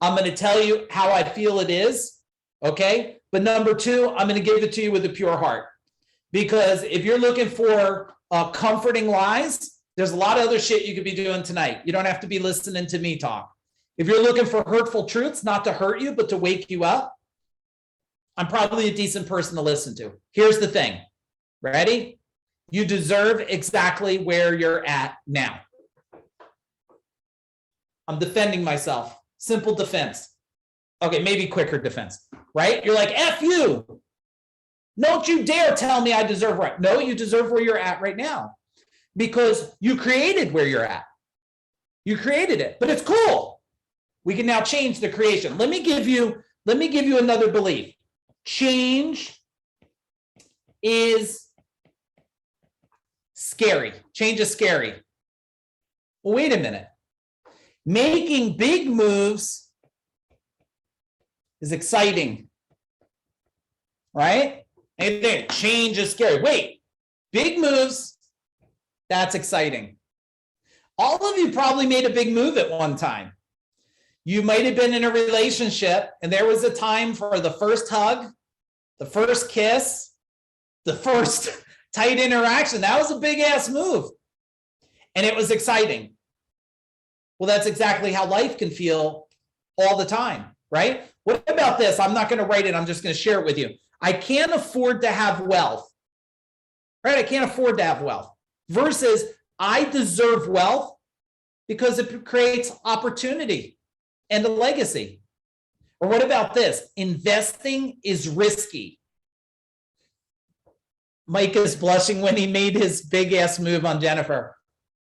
I'm going to tell you how I feel it is, okay? But number two, I'm going to give it to you with a pure heart. Because if you're looking for comforting lies, there's a lot of other shit you could be doing tonight. You don't have to be listening to me talk. If you're looking for hurtful truths, not to hurt you, but to wake you up, I'm probably a decent person to listen to. Here's the thing. Ready? You deserve exactly where you're at now. I'm defending myself. Simple defense. Okay, maybe quicker defense, right? You're like, F you. Don't you dare tell me I deserve right. No, you deserve where you're at right now because you created where you're at. You created it, but it's cool. We can now change the creation. Let me give you another belief. Change is scary. Change is scary. Well, wait a minute. Making big moves is exciting, right? And then change is scary. Wait, big moves, that's exciting. All of you probably made a big move at one time. You might have been in a relationship and there was a time for the first hug, the first kiss, the first tight interaction. That was a big ass move. And it was exciting. Well, that's exactly how life can feel all the time, right? What about this? I'm not going to write it. I'm just going to share it with you. I can't afford to have wealth, right? I can't afford to have wealth versus I deserve wealth because it creates opportunity and a legacy. Or what about this? Investing is risky. Mike is blushing when he made his big ass move on Jennifer.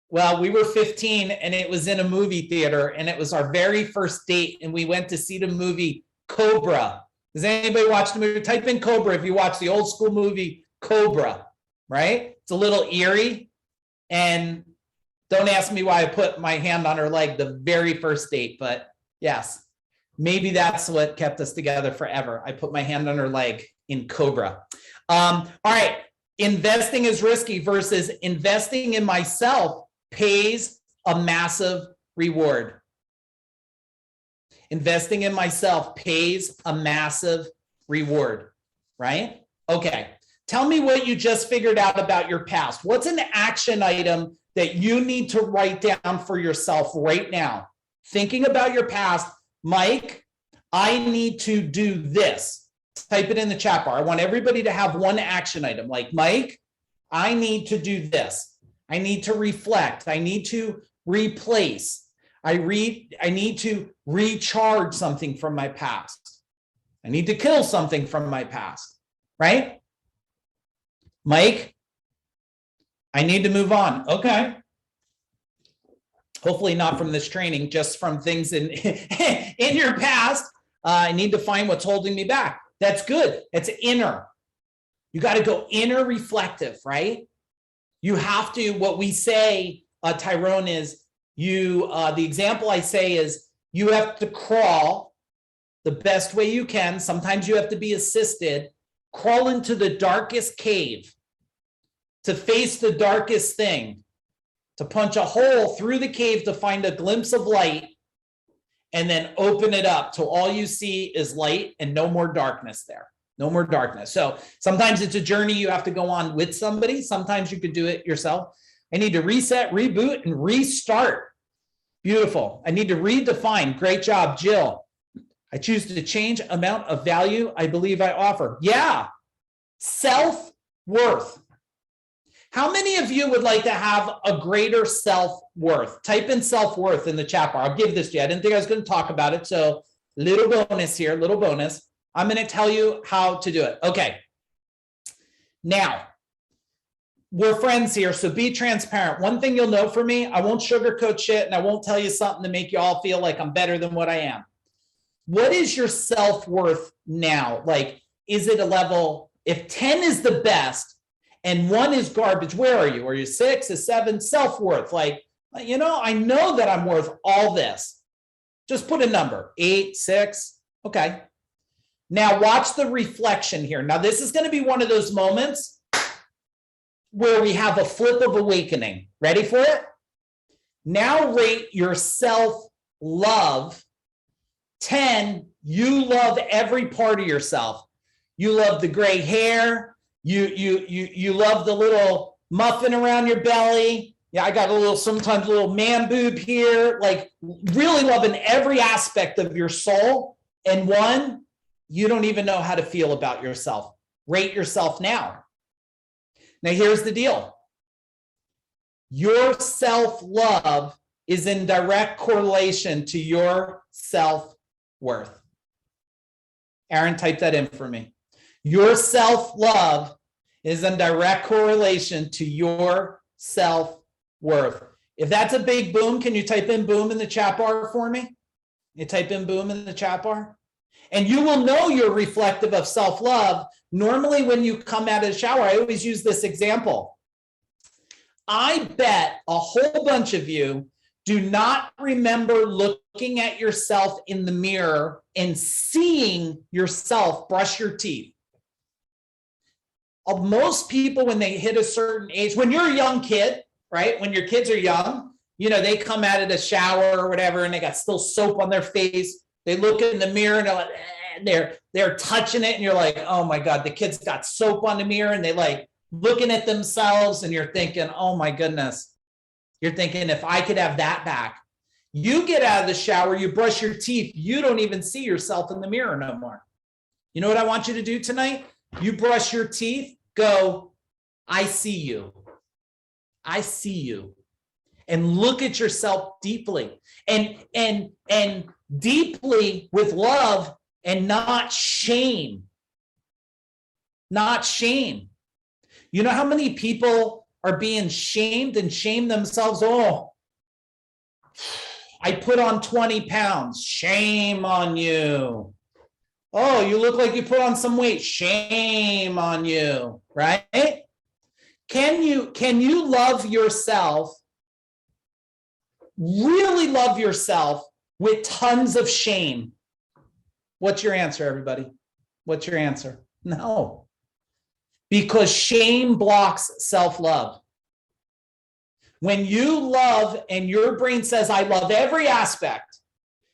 Well, we were 15 and it was in a movie theater and it was our very first date and we went to see the movie Cobra. Does anybody watch the movie? Type in Cobra if you watch the old school movie Cobra, right? It's a little eerie. And don't ask me why I put my hand on her leg the very first date, but yes, maybe that's what kept us together forever. I put my hand on her leg in Cobra. All right, investing is risky versus investing in myself pays a massive reward. Investing in myself pays a massive reward, right? Okay, tell me what you just figured out about your past. What's an action item that you need to write down for yourself right now? Thinking about your past, Mike, I need to do this. Type it in the chat bar. I want everybody to have one action item like, Mike, I need to do this. I need to reflect. I need to replace. I need to recharge something from my past. I need to kill something from my past, right? Mike, I need to move on. Okay. Hopefully not from this training, just from things in, in your past. I need to find what's holding me back. That's good. It's inner. You got to go inner reflective, right? You have to, what we say, Tyrone, is the example I say is you have to crawl the best way you can. Sometimes you have to be assisted. Crawl into the darkest cave to face the darkest thing, to punch a hole through the cave to find a glimpse of light, and then open it up till all you see is light and no more darkness there. No more darkness. So sometimes it's a journey you have to go on with somebody. Sometimes you could do it yourself. I need to reset, reboot, and restart. Beautiful. I need to redefine. Great job, Jill. I choose to change amount of value I believe I offer. Yeah. Self-worth. How many of you would like to have a greater self-worth? Type in self-worth in the chat bar. I'll give this to you. I didn't think I was going to talk about it, so Little bonus here, little bonus. I'm going to tell you how to do it. Okay. Now, we're friends here, so be transparent. One thing you'll know from me, I won't sugarcoat shit and I won't tell you something to make you all feel like I'm better than what I am. What is your self-worth now? Like, is it a level, if 10 is the best and 1 is garbage, where are you? Are you 6, a 7? Self-worth, like, you know, I know that I'm worth all this. Just put a number, 8, 6, okay. Now watch the reflection here. Now this is going to be one of those moments where we have a flip of awakening. Ready for it? Now rate your self-love. 10, you love every part of yourself. You love the gray hair. You love the little muffin around your belly. Yeah, I got a little, sometimes a little man boob here. Like really loving every aspect of your soul. And 1, you don't even know how to feel about yourself. Rate yourself now. Now, here's the deal. Your self-love is in direct correlation to your self-worth. Aaron, type that in for me. Your self-love is in direct correlation to your self-worth. If that's a big boom, can you type in boom in the chat bar for me? You type in boom in the chat bar? And you will know you're reflective of self-love. Normally, when you come out of the shower, I always use this example. I bet a whole bunch of you do not remember looking at yourself in the mirror and seeing yourself brush your teeth. Most people, when they hit a certain age, when you're a young kid, right? When your kids are young, you know, they come out of the shower or whatever, and they got still soap on their face. They look in the mirror and they're like, they're touching it, and you're like, oh my God, the kid's got soap on the mirror, and they like looking at themselves, and you're thinking, oh my goodness. You're thinking, if I could have that back. You get out of the shower, you brush your teeth, you don't even see yourself in the mirror no more. You know what I want you to do tonight? You brush your teeth, go, I see you. I see you. And look at yourself deeply and deeply with love and not shame. Not shame. You know how many people are being shamed and shame themselves? Oh, I put on 20 pounds. Shame on you. Oh, you look like you put on some weight. Shame on you, right? Can you love yourself? Really love yourself with tons of shame? What's your answer, everybody? What's your answer? No. Because shame blocks self-love. When you love and your brain says, I love every aspect,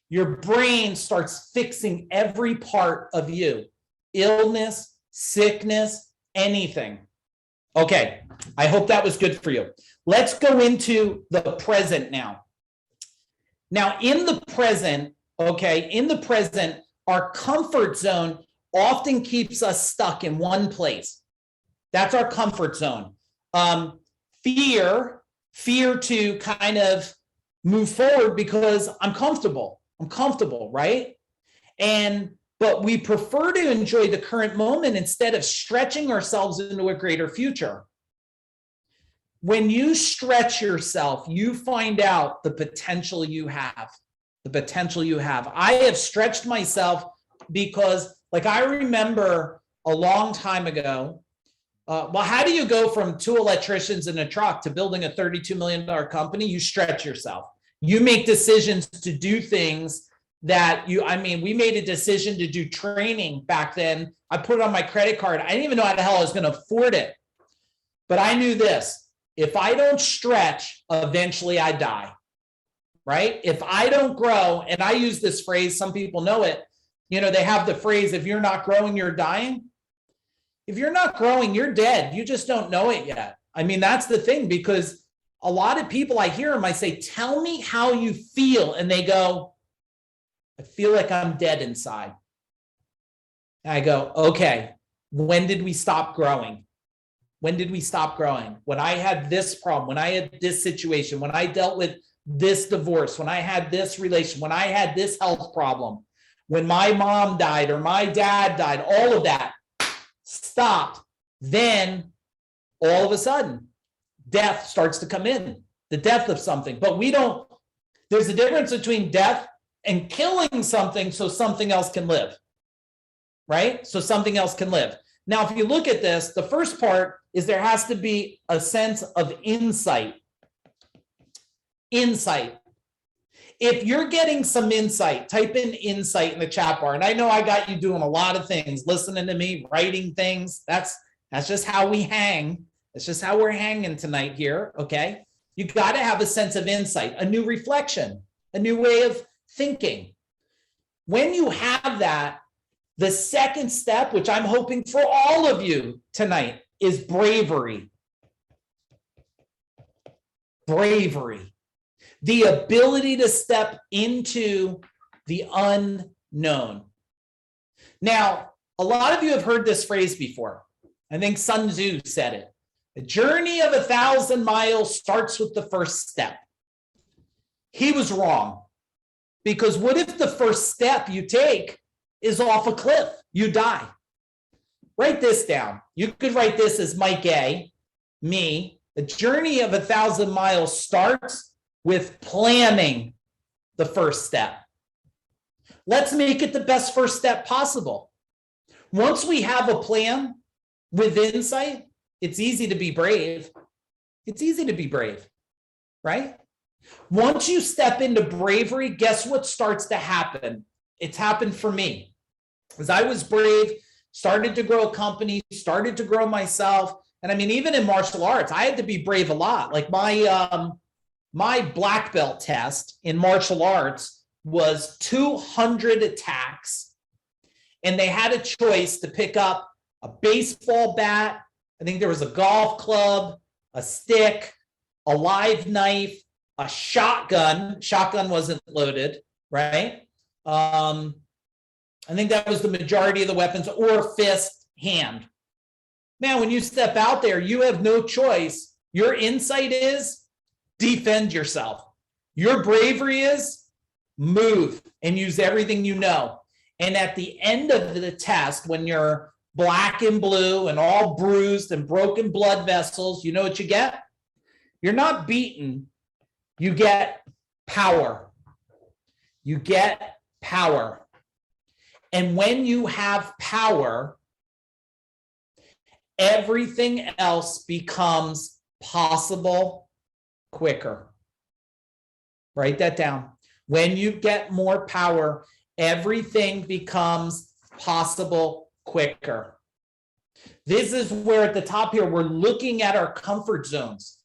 your brain starts fixing every part of you. Illness, sickness, anything. Okay, I hope that was good for you. Let's go into the present now. Now, in the present, our comfort zone often keeps us stuck in one place. That's our comfort zone. Fear to kind of move forward because I'm comfortable, right? But we prefer to enjoy the current moment instead of stretching ourselves into a greater future. When you stretch yourself, you find out the potential you have, I have stretched myself because, like, I remember a long time ago, how do you go from 2 electricians in a truck to building a $32 million company? You stretch yourself. You make decisions to do things that we made a decision to do training back then. I put it on my credit card. I didn't even know how the hell I was going to afford it. But I knew this. If I don't stretch, eventually I die, right? If I don't grow, and I use this phrase, some people know it, they have the phrase, if you're not growing, you're dying. If you're not growing, you're dead. You just don't know it yet. That's the thing, because a lot of people, I hear them, I say, tell me how you feel. And they go, I feel like I'm dead inside. And I go, okay, when did we stop growing? When did we stop growing? When I had this problem, when I had this situation, when I dealt with this divorce, when I had this relation, when I had this health problem, when my mom died or my dad died, all of that stopped. Then all of a sudden, death starts to come in, the death of something. But we don't, there's a difference between death and killing something so something else can live, right? So something else can live. Now, if you look at this, the first part is there has to be a sense of insight. Insight. If you're getting some insight, type in insight in the chat bar. And I know I got you doing a lot of things, listening to me, writing things. That's just how we hang. That's just how we're hanging tonight here, okay? You got to have a sense of insight, a new reflection, a new way of thinking. When you have that, the second step, which I'm hoping for all of you tonight, is bravery. Bravery. The ability to step into the unknown. Now, a lot of you have heard this phrase before. I think Sun Tzu said it. The journey of 1,000 miles starts with the first step. He was wrong. Because what if the first step you take is off a cliff? You die. Write this down. You could write this as Mike A, me. The journey of 1,000 miles starts with planning the first step. Let's make it the best first step possible. Once we have a plan with insight, it's easy to be brave. It's easy to be brave, right? Once you step into bravery, guess what starts to happen? It's happened for me. As I was brave, started to grow a company, started to grow myself. And I mean, even in martial arts, I had to be brave a lot. Like my black belt test in martial arts was 200 attacks. And they had a choice to pick up a baseball bat. I think there was a golf club, a stick, a live knife, a shotgun. Shotgun wasn't loaded, right? I think that was the majority of the weapons, or fist, hand. Man, when you step out there, you have no choice. Your insight is defend yourself. Your bravery is move and use everything you know. And at the end of the test, when you're black and blue and all bruised and broken blood vessels, you know what you get? You're not beaten. You get power. You get power. And when you have power, everything else becomes possible quicker. Write that down. When you get more power, everything becomes possible quicker. This is where at the top here, we're looking at our comfort zones.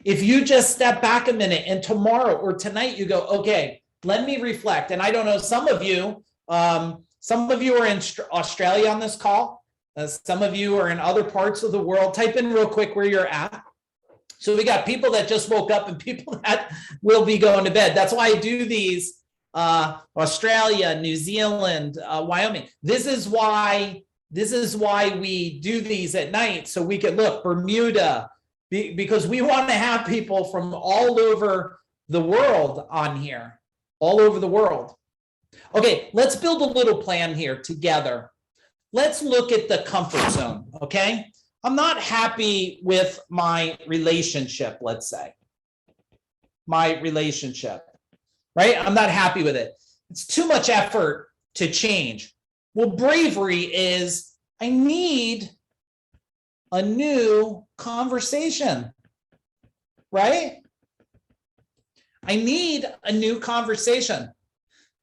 If you just step back a minute and tomorrow or tonight you go, okay, let me reflect. And I don't know, some of you are in Australia on this call. Some of you are in other parts of the world. Type in real quick where you're at. So we got people that just woke up and people that will be going to bed. That's why I do these, Australia, New Zealand, Wyoming. This is why we do these at night. So we can look, Bermuda, because we want to have people from all over the world on here, all over the world. Okay, let's build a little plan here together. Let's look at the comfort zone, okay? I'm not happy with my relationship, let's say. My relationship, right? I'm not happy with it. It's too much effort to change. Well, bravery is, I need a new conversation, right? I need a new conversation.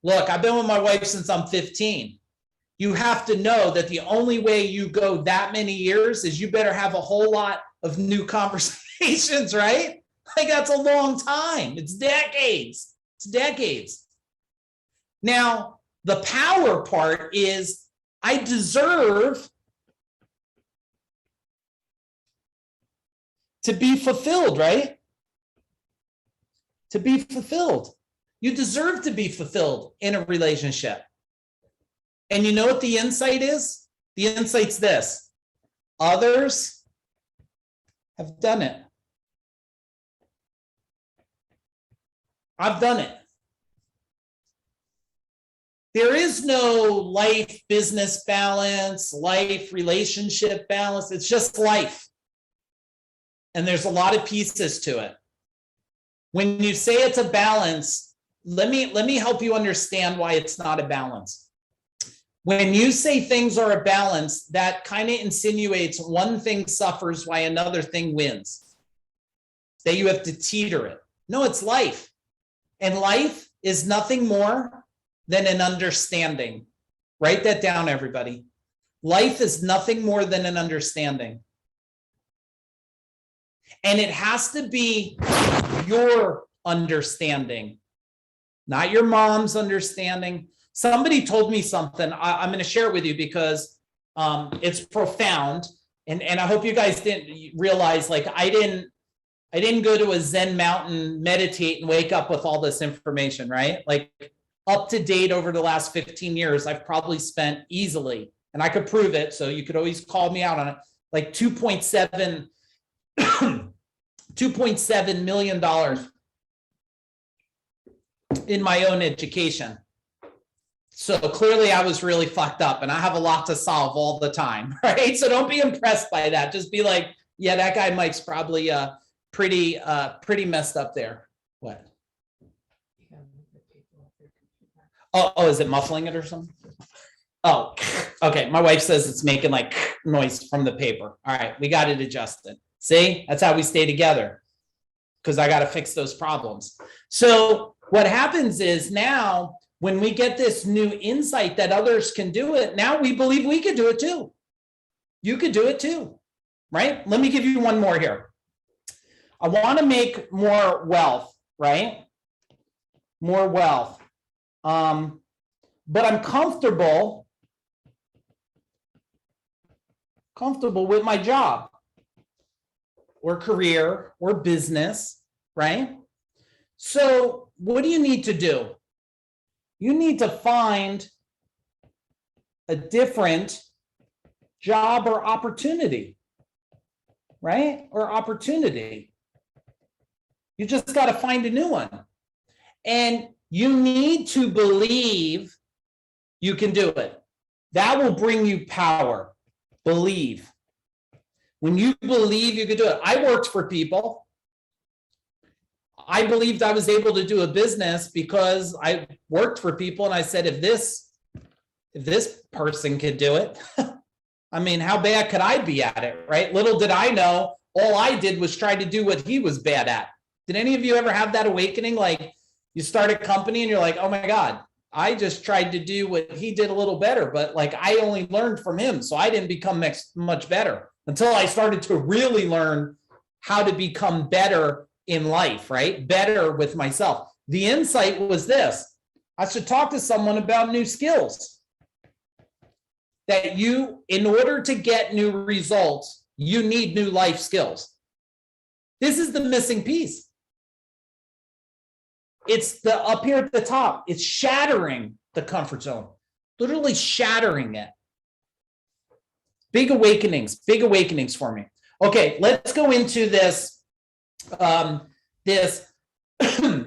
Look, I've been with my wife since I'm 15. You have to know that the only way you go that many years is you better have a whole lot of new conversations, right? Like that's a long time. It's decades. It's decades. Now, the power part is I deserve to be fulfilled, right? To be fulfilled. You deserve to be fulfilled in a relationship. And you know what the insight is? The insight's this. Others have done it. I've done it. There is no life business balance, life relationship balance. It's just life. And there's a lot of pieces to it. When you say it's a balance, let me help you understand why it's not a balance. When you say things are a balance, that kind of insinuates one thing suffers while another thing wins. That you have to teeter it. No, it's life. And life is nothing more than an understanding. Write that down, everybody. Life is nothing more than an understanding. And it has to be your understanding, not your mom's understanding. Somebody told me something. I'm going to share it with you because it's profound. And I hope you guys didn't realize, like, I didn't go to a Zen mountain, meditate, and wake up with all this information, right? Like, up to date over the last 15 years, I've probably spent easily, and I could prove it, so you could always call me out on it, like $2.7 million in my own education. So clearly I was really fucked up, and I have a lot to solve all the time, right? So don't be impressed by that. Just be like, yeah, that guy Mike's probably pretty messed up there. What? Oh, is it muffling it or something? Oh, okay. My wife says it's making like noise from the paper. All right, we got it adjusted. See, that's how we stay together, because I got to fix those problems. So what happens is, now when we get this new insight that others can do it, now we believe we could do it too. You could do it too, right? Let me give you one more here. I want to make more wealth, right? More wealth. But I'm comfortable with my job or career or business, right? So what do you need to do? You need to find a different job or opportunity, right? Or opportunity. You just got to find a new one. And you need to believe you can do it. That will bring you power. Believe. When you believe you can do it. I worked for people. I believed I was able to do a business because I worked for people, and I said, if this person could do it, I mean, how bad could I be at it, right? Little did I know, all I did was try to do what he was bad at. Did any of you ever have that awakening? Like, you start a company and you're like, oh my God, I just tried to do what he did a little better, but like, I only learned from him, so I didn't become much better until I started to really learn how to become better in life, right? Better with myself. The insight was this: I should talk to someone about new skills. That you, in order to get new results, you need new life skills. This is the missing piece. It's the up here at the top. It's shattering the comfort zone, literally shattering it. Big awakenings for me. Okay, let's go into this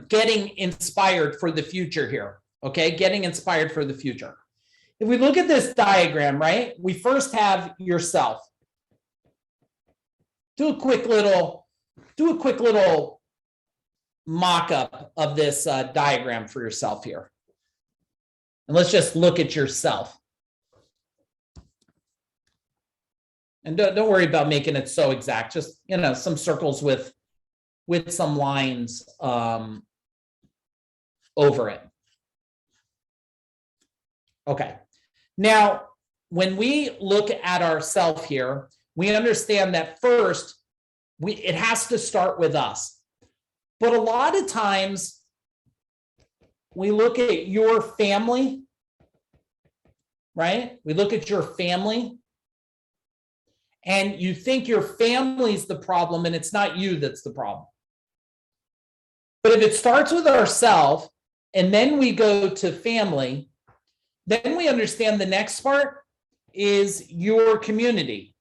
getting inspired for the future here. Okay, getting inspired for the future. If we look at this diagram, right, we first have yourself. Do a quick little mock-up of this diagram for yourself here. And let's just look at yourself. And don't worry about making it so exact. Just, some circles with some lines over it. Okay. Now, when we look at ourselves here, we understand that first, it has to start with us. But a lot of times, we look at your family, right? We look at your family, and you think your family's the problem, and it's not you that's the problem. But if it starts with ourselves, and then we go to family, then we understand the next part is your community,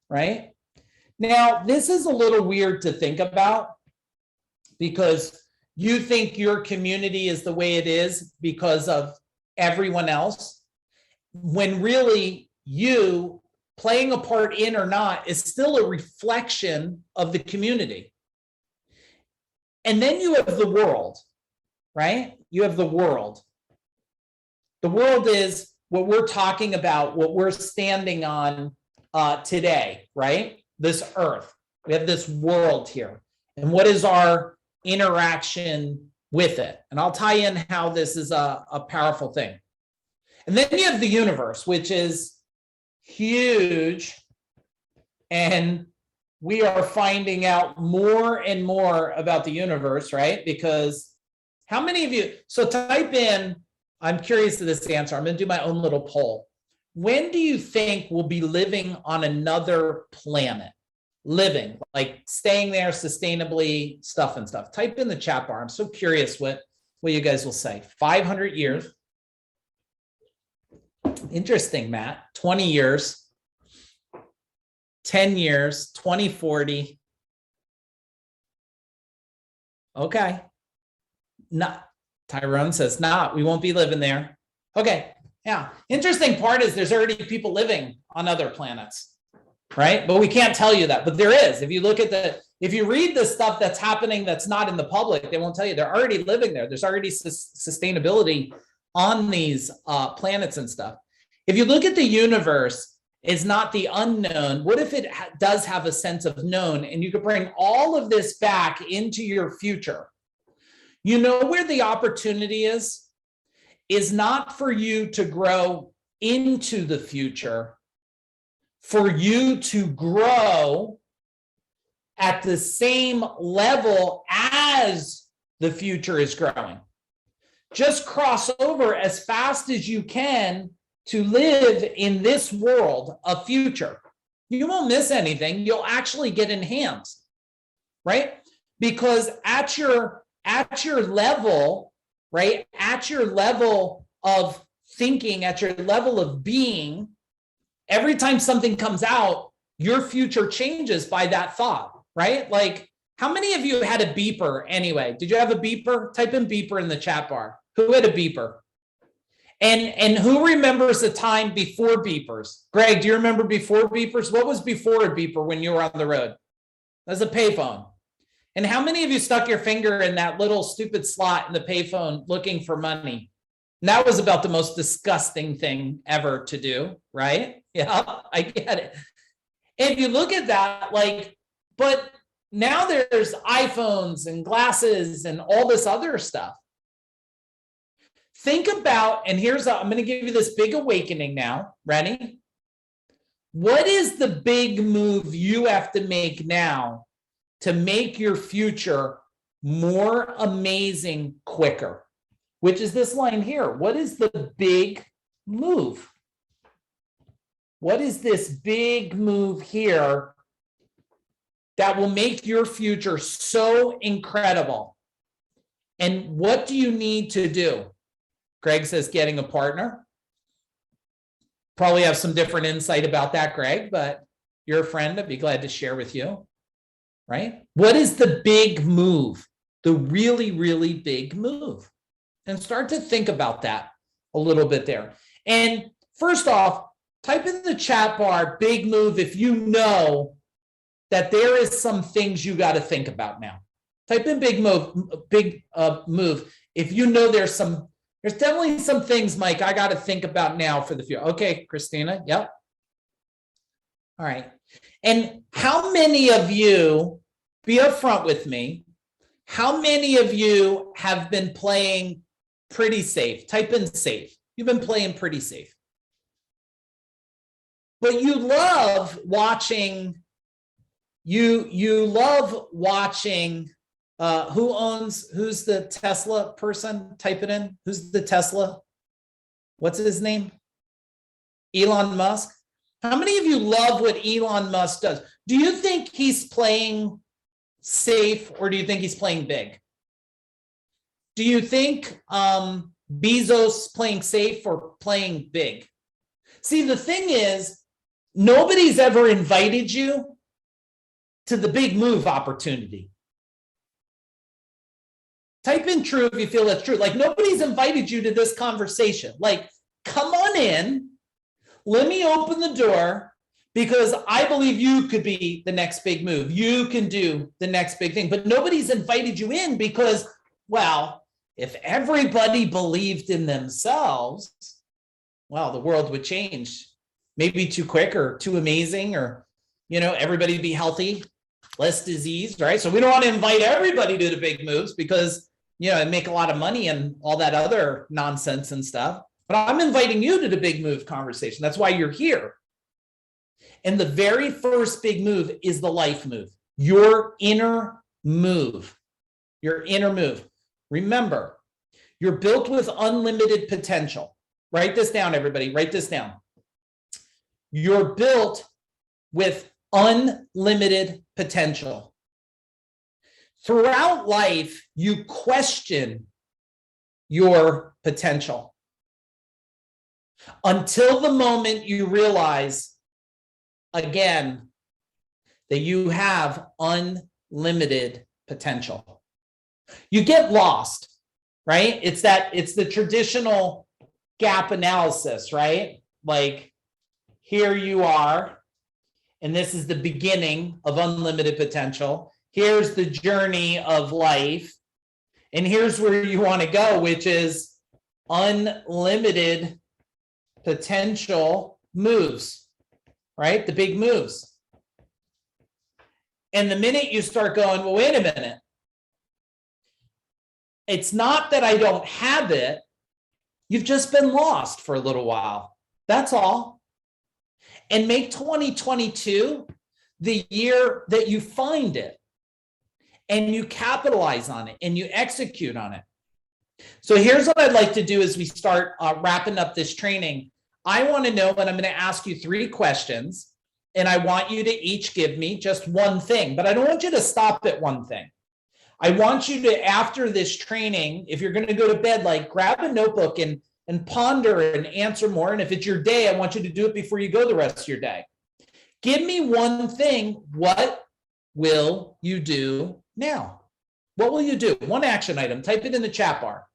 right? Now, this is a little weird to think about because you think your community is the way it is because of everyone else, when really you playing a part in or not is still a reflection of the community. And then you have the world, right? You have the world. The world is what we're talking about, what we're standing on today, right? This earth. We have this world here. And what is our interaction with it? And I'll tie in how this is a powerful thing. And then you have the universe, which is huge. And we are finding out more and more about the universe, right? Because how many of you, so type in, I'm curious to this answer. I'm going to do my own little poll. When do you think we'll be living on another planet? Living, like staying there sustainably, stuff and stuff. Type in the chat bar. I'm so curious what you guys will say. 500 years. Interesting, Matt. 20 years. 10 years. 2040. Okay. Not. Tyrone says, not. We won't be living there. Okay. Yeah. Interesting part is there's already people living on other planets. Right? But we can't tell you that. But there is. If you look at if you read the stuff that's happening that's not in the public, they won't tell you. They're already living there. There's already sustainability on these planets and stuff. If you look at the universe, it's not the unknown. What if it does have a sense of known, and you could bring all of this back into your future? You know where the opportunity is not for you to grow into the future, for you to grow at the same level as the future is growing. Just cross over as fast as you can to live in this world of future. You won't miss anything. You'll actually get enhanced, right? Because at your level, right? At your level of thinking, at your level of being, every time something comes out, your future changes by that thought, right? Like, how many of you had a beeper anyway? Did you have a beeper? Type in beeper in the chat bar. Who had a beeper? And who remembers the time before beepers? Greg, do you remember before beepers? What was before a beeper when you were on the road? That's a payphone. And how many of you stuck your finger in that little stupid slot in the payphone looking for money? And that was about the most disgusting thing ever to do, right? Yeah, I get it. And if you look at that, like, but now there's iPhones and glasses and all this other stuff. Think about, and I'm going to give you this big awakening now. Ready? What is the big move you have to make now to make your future more amazing quicker? Which is this line here. What is the big move? What is this big move here that will make your future so incredible? And what do you need to do? Greg says getting a partner. Probably have some different insight about that, Greg, but you're a friend. I'd be glad to share with you, right? What is the big move? The really, really big move? And start to think about that a little bit there. And first off, type in the chat bar, big move, if you know that there is some things you got to think about now. Type in big move. If you know there's definitely some things, Mike, I got to think about now for the future. Okay, Christina. Yep. All right. And how many of you, be upfront with me, how many of you have been playing pretty safe? Type in safe. You've been playing pretty safe. But you love watching, you love watching, who's the Tesla person? Type it in. Who's the Tesla? What's his name? Elon Musk. How many of you love what Elon Musk does? Do you think he's playing safe or do you think he's playing big? Do you think Bezos playing safe or playing big? See, the thing is, nobody's ever invited you to the big move opportunity. Type in true if you feel that's true. Like nobody's invited you to this conversation. Like, come on in. Let me open the door because I believe you could be the next big move. You can do the next big thing, but nobody's invited you in because, well, if everybody believed in themselves, well, the world would change. Maybe too quick or too amazing, or, everybody be healthy, less disease, right? So we don't want to invite everybody to the big moves because, and make a lot of money and all that other nonsense and stuff. But I'm inviting you to the big move conversation. That's why you're here. And the very first big move is the life move, your inner move, your inner move. Remember, you're built with unlimited potential. Write this down, everybody. Write this down. You're built with unlimited potential. Throughout life, you question your potential until the moment you realize, again, that you have unlimited potential. You get lost, right? It's the traditional gap analysis, right? Like, here you are, and this is the beginning of unlimited potential. Here's the journey of life, and here's where you want to go, which is unlimited potential moves, right? The big moves. And the minute you start going, well, wait a minute. It's not that I don't have it. You've just been lost for a little while. That's all. And make 2022 the year that you find it and you capitalize on it and you execute on it. So here's what I'd like to do as we start wrapping up this training. I want to know, and I'm going to ask you 3 questions, and I want you to each give me just one thing, but I don't want you to stop at one thing. I want you to, after this training, if you're going to go to bed, like grab a notebook and ponder and answer more. And if it's your day, I want you to do it before you go the rest of your day. Give me one thing. What will you do now? What will you do? One action item. Type it in the chat bar.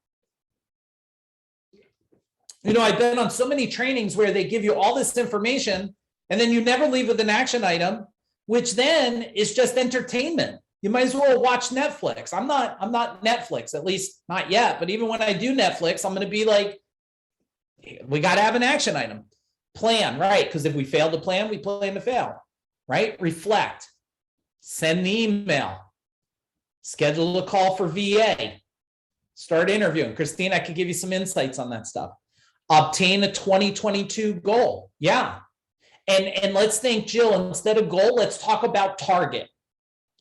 I've been on so many trainings where they give you all this information and then you never leave with an action item, which then is just entertainment. You might as well watch Netflix. I'm not Netflix, at least not yet. But even when I do Netflix, I'm going to be like, we got to have an action item. Plan, right? Because if we fail to plan, we plan to fail, right? Reflect. Send the email. Schedule a call for VA. Start interviewing. Christine, I could give you some insights on that stuff. Obtain a 2022 goal. Yeah. And let's think, Jill, instead of goal, let's talk about target,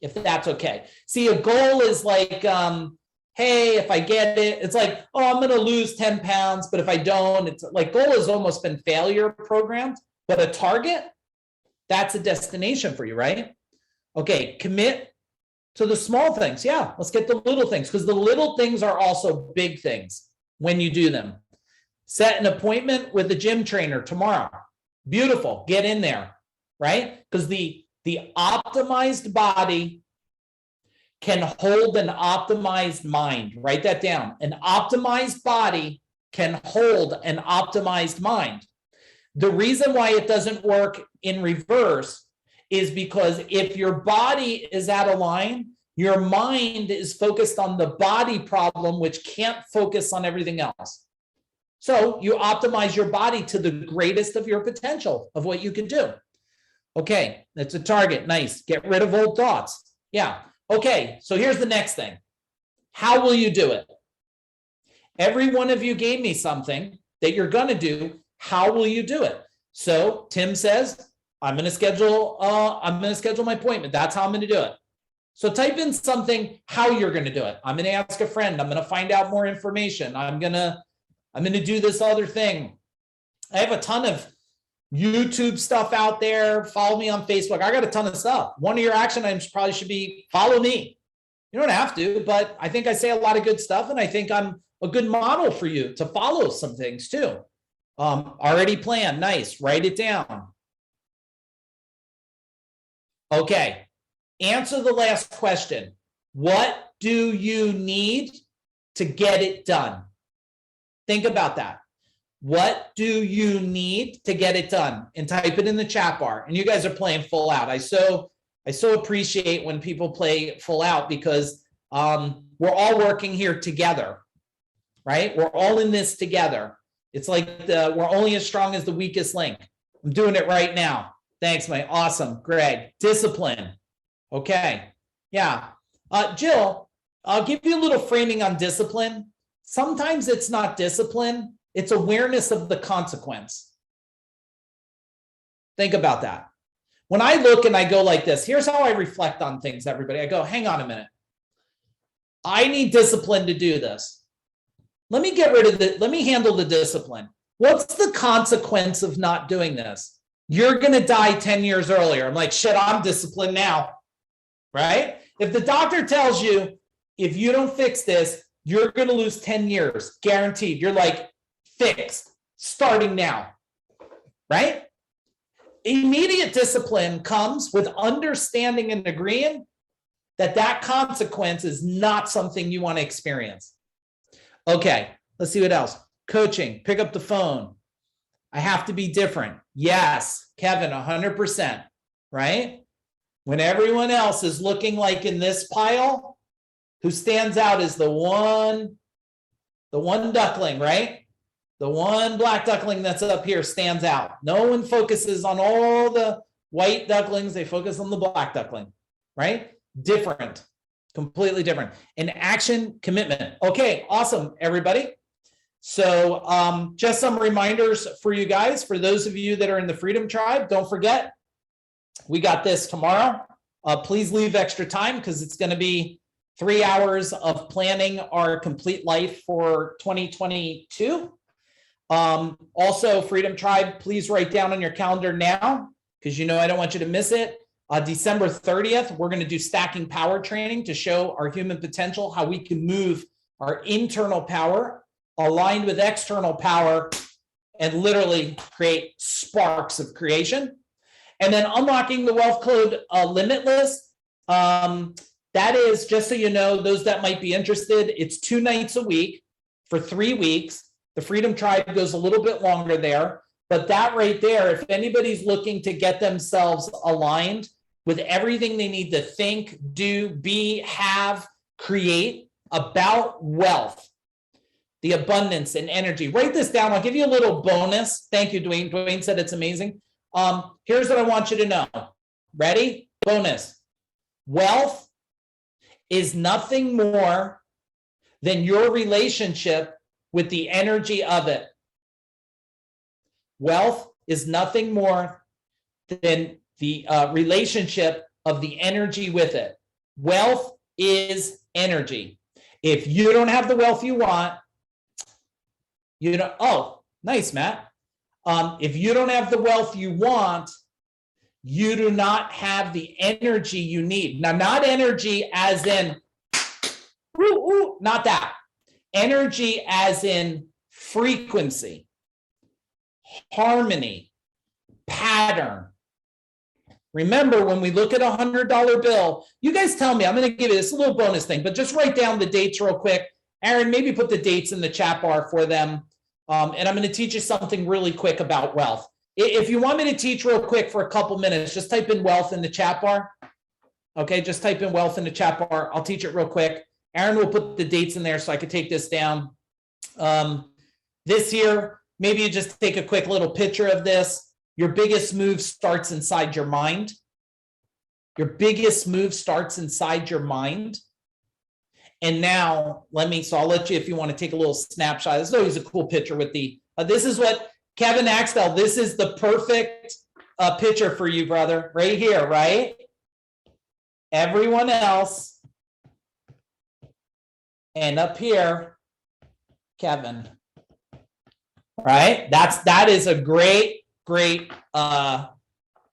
if that's okay. See, a goal is like, hey, if I get it, it's like, oh, I'm going to lose 10 pounds, but if I don't, it's like goal has almost been failure programmed, but a target, that's a destination for you, right? Okay, commit to the small things. Yeah, let's get the little things, because the little things are also big things when you do them. Set an appointment with the gym trainer tomorrow. Beautiful, get in there, right? Because the optimized body can hold an optimized mind. Write that down. An optimized body can hold an optimized mind. The reason why it doesn't work in reverse is because if your body is out of line, your mind is focused on the body problem, which can't focus on everything else. So you optimize your body to the greatest of your potential of what you can do. Okay, that's a target. Nice. Get rid of old thoughts. Yeah. Okay, so here's the next thing. How will you do it? Every one of you gave me something that you're going to do. How will you do it? So Tim says, I'm going to schedule my appointment. That's how I'm going to do it. So type in something, how you're going to do it. I'm going to ask a friend. I'm going to find out more information. I'm going to do this other thing. I have a ton of YouTube stuff out there. Follow me on Facebook. I got a ton of stuff. One of your action items probably should be follow me. You don't have to, but I think I say a lot of good stuff, and I think I'm a good model for you to follow some things too. Already planned. Nice. Write it down. Okay. Answer the last question. What do you need to get it done? Think about that. What do you need to get it done? And type it in the chat bar. And you guys are playing full out. I so appreciate when people play full out, because we're all working here together, right? We're all in this together. It's like we're only as strong as the weakest link. I'm doing it right now. Thanks, Mike. Awesome. Greg. Discipline. Okay. Yeah. Jill, I'll give you a little framing on discipline. Sometimes it's not discipline. It's awareness of the consequence. Think about that. When I look and I go like this, here's how I reflect on things, everybody. I go, hang on a minute. I need discipline to do this. Let me get rid of it. Let me handle the discipline. What's the consequence of not doing this? You're going to die 10 years earlier. I'm like, shit, I'm disciplined now, right? If the doctor tells you, if you don't fix this, you're going to lose 10 years, guaranteed. You're like, fixed, starting now, right? Immediate discipline comes with understanding and agreeing that that consequence is not something you want to experience. Okay, let's see what else. Coaching, pick up the phone. I have to be different. Yes, Kevin, 100%, right? When everyone else is looking like in this pile, who stands out is the one duckling, right? The one black duckling that's up here stands out. No one focuses on all the white ducklings. They focus on the black duckling, right? Different, completely different. An action commitment. Okay, awesome, everybody. So just some reminders for you guys. For those of you that are in the Freedom Tribe, don't forget, we got this tomorrow. Please leave extra time, because it's going to be 3 hours of planning our complete life for 2022. Also, Freedom Tribe, please write down on your calendar now, because I don't want you to miss it. December 30th, we're going to do stacking power training to show our human potential, how we can move our internal power aligned with external power and literally create sparks of creation. And then unlocking the wealth code limitless. That is, just so you know, those that might be interested, it's 2 nights a week for 3 weeks. The Freedom Tribe goes a little bit longer there, but that right there, if anybody's looking to get themselves aligned with everything they need to think, do, be, have, create about wealth, the abundance and energy, write this down. I'll give you a little bonus. Thank you, Dwayne. Dwayne said it's amazing. Here's what I want you to know. Ready? Bonus. Wealth is nothing more than your relationship with the energy of it. Wealth is nothing more than the relationship of the energy with it. Wealth is energy. If you don't have the wealth you want, oh, nice, Matt. If you don't have the wealth you want, you do not have the energy you need. Now, not energy as in, not that. Energy as in frequency, harmony, pattern. Remember, when we look at a $100 bill, you guys tell me, I'm going to give you this little bonus thing, but just write down the dates real quick. Aaron, maybe put the dates in the chat bar for them. And I'm going to teach you something really quick about wealth. If you want me to teach real quick for a couple minutes, just type in wealth in the chat bar. Okay, just type in wealth in the chat bar. I'll teach it real quick. Aaron will put the dates in there so I could take this down. This year, maybe you just take a quick little picture of this. Your biggest move starts inside your mind. Your biggest move starts inside your mind. And now I'll let you, if you want to take a little snapshot. This is always a cool picture with this is what Kevin Axtell, this is the perfect picture for you, brother, right here, right? Everyone else. And up here, Kevin, right? That is a great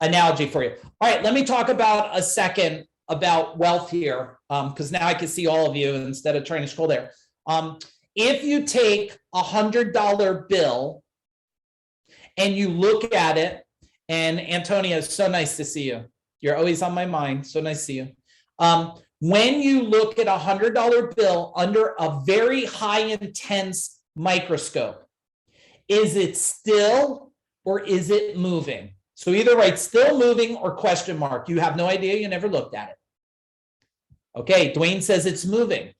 analogy for you. All right, let me talk about a second about wealth here, because now I can see all of you instead of trying to scroll there. If you take $100 bill and you look at it, and Antonia, it's so nice to see you. You're always on my mind. So nice to see you. When you look at a $100 bill under a very high intense microscope, is it still or is it moving? So either write still moving or question mark. You have no idea, you never looked at it. Okay, Dwayne says it's moving.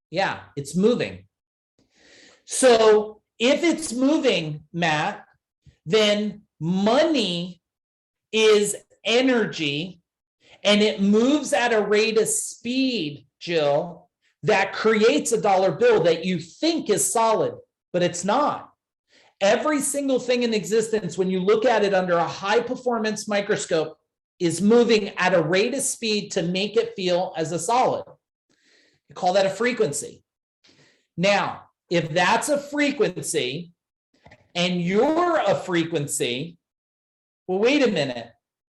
Yeah, it's moving. So if it's moving, Matt, then money is energy, and it moves at a rate of speed, Jill, that creates a dollar bill that you think is solid, but it's not. Every single thing in existence, when you look at it under a high performance microscope, is moving at a rate of speed to make it feel as a solid. You call that a frequency. Now, if that's a frequency and you're a frequency, well, wait a minute.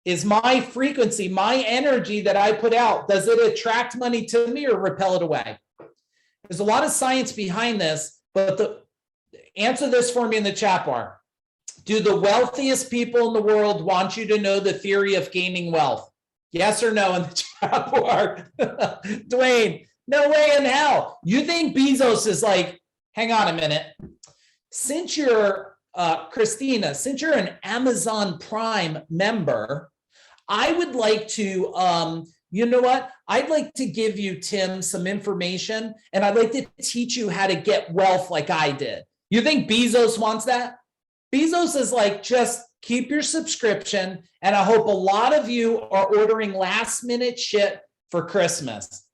Is my frequency, my energy that I put out, does it attract money to me or repel it away? There's a lot of science behind this, but answer this for me in the chat bar. Do the wealthiest people in the world want you to know the theory of gaining wealth? Yes or no in the chat bar? Dwayne, no way in hell. You think Bezos is like, hang on a minute. Since you're, Christina, since you're an Amazon Prime member, I would like to, you know what? I'd like to give you, Tim, some information, and I'd like to teach you how to get wealth like I did. You think Bezos wants that? Bezos is like, just keep your subscription, and I hope a lot of you are ordering last minute shit for Christmas,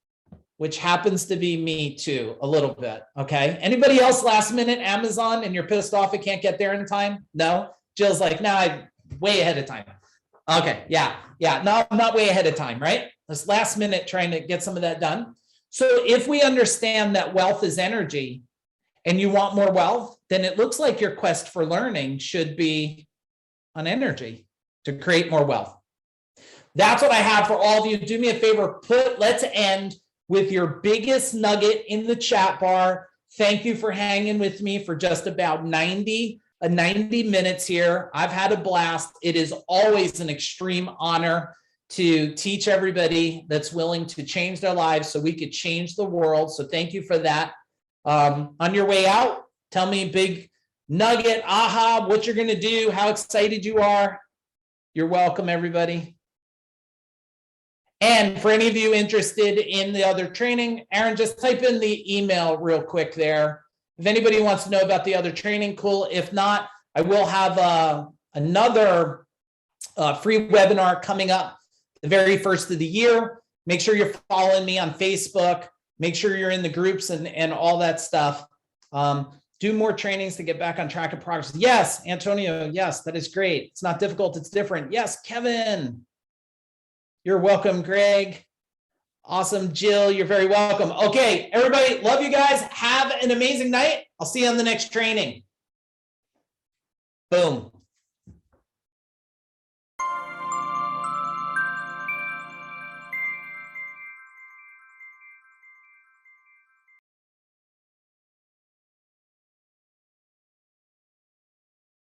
which happens to be me too, a little bit, okay? Anybody else last minute Amazon and you're pissed off it can't get there in time? No? Jill's like, no, I'm way ahead of time. Okay, yeah, no, I'm not way ahead of time, right? It's last minute trying to get some of that done. So if we understand that wealth is energy and you want more wealth, then it looks like your quest for learning should be on energy to create more wealth. That's what I have for all of you. Do me a favor, let's end with your biggest nugget in the chat bar. Thank you for hanging with me for just about 90 minutes here. I've had a blast. It is always an extreme honor to teach everybody that's willing to change their lives so we could change the world. So thank you for that. On your way out, tell me big nugget, aha, what you're going to do, how excited you are. You're welcome, everybody. And for any of you interested in the other training, Aaron, just type in the email real quick there. If anybody wants to know about the other training, cool. If not, I will have another free webinar coming up the very first of the year. Make sure you're following me on Facebook. Make sure you're in the groups and all that stuff. Do more trainings to get back on track of progress. Yes, Antonio, yes, that is great. It's not difficult, it's different. Yes, Kevin. You're welcome, Greg. Awesome, Jill, you're very welcome. Okay, everybody, love you guys. Have an amazing night. I'll see you on the next training. Boom.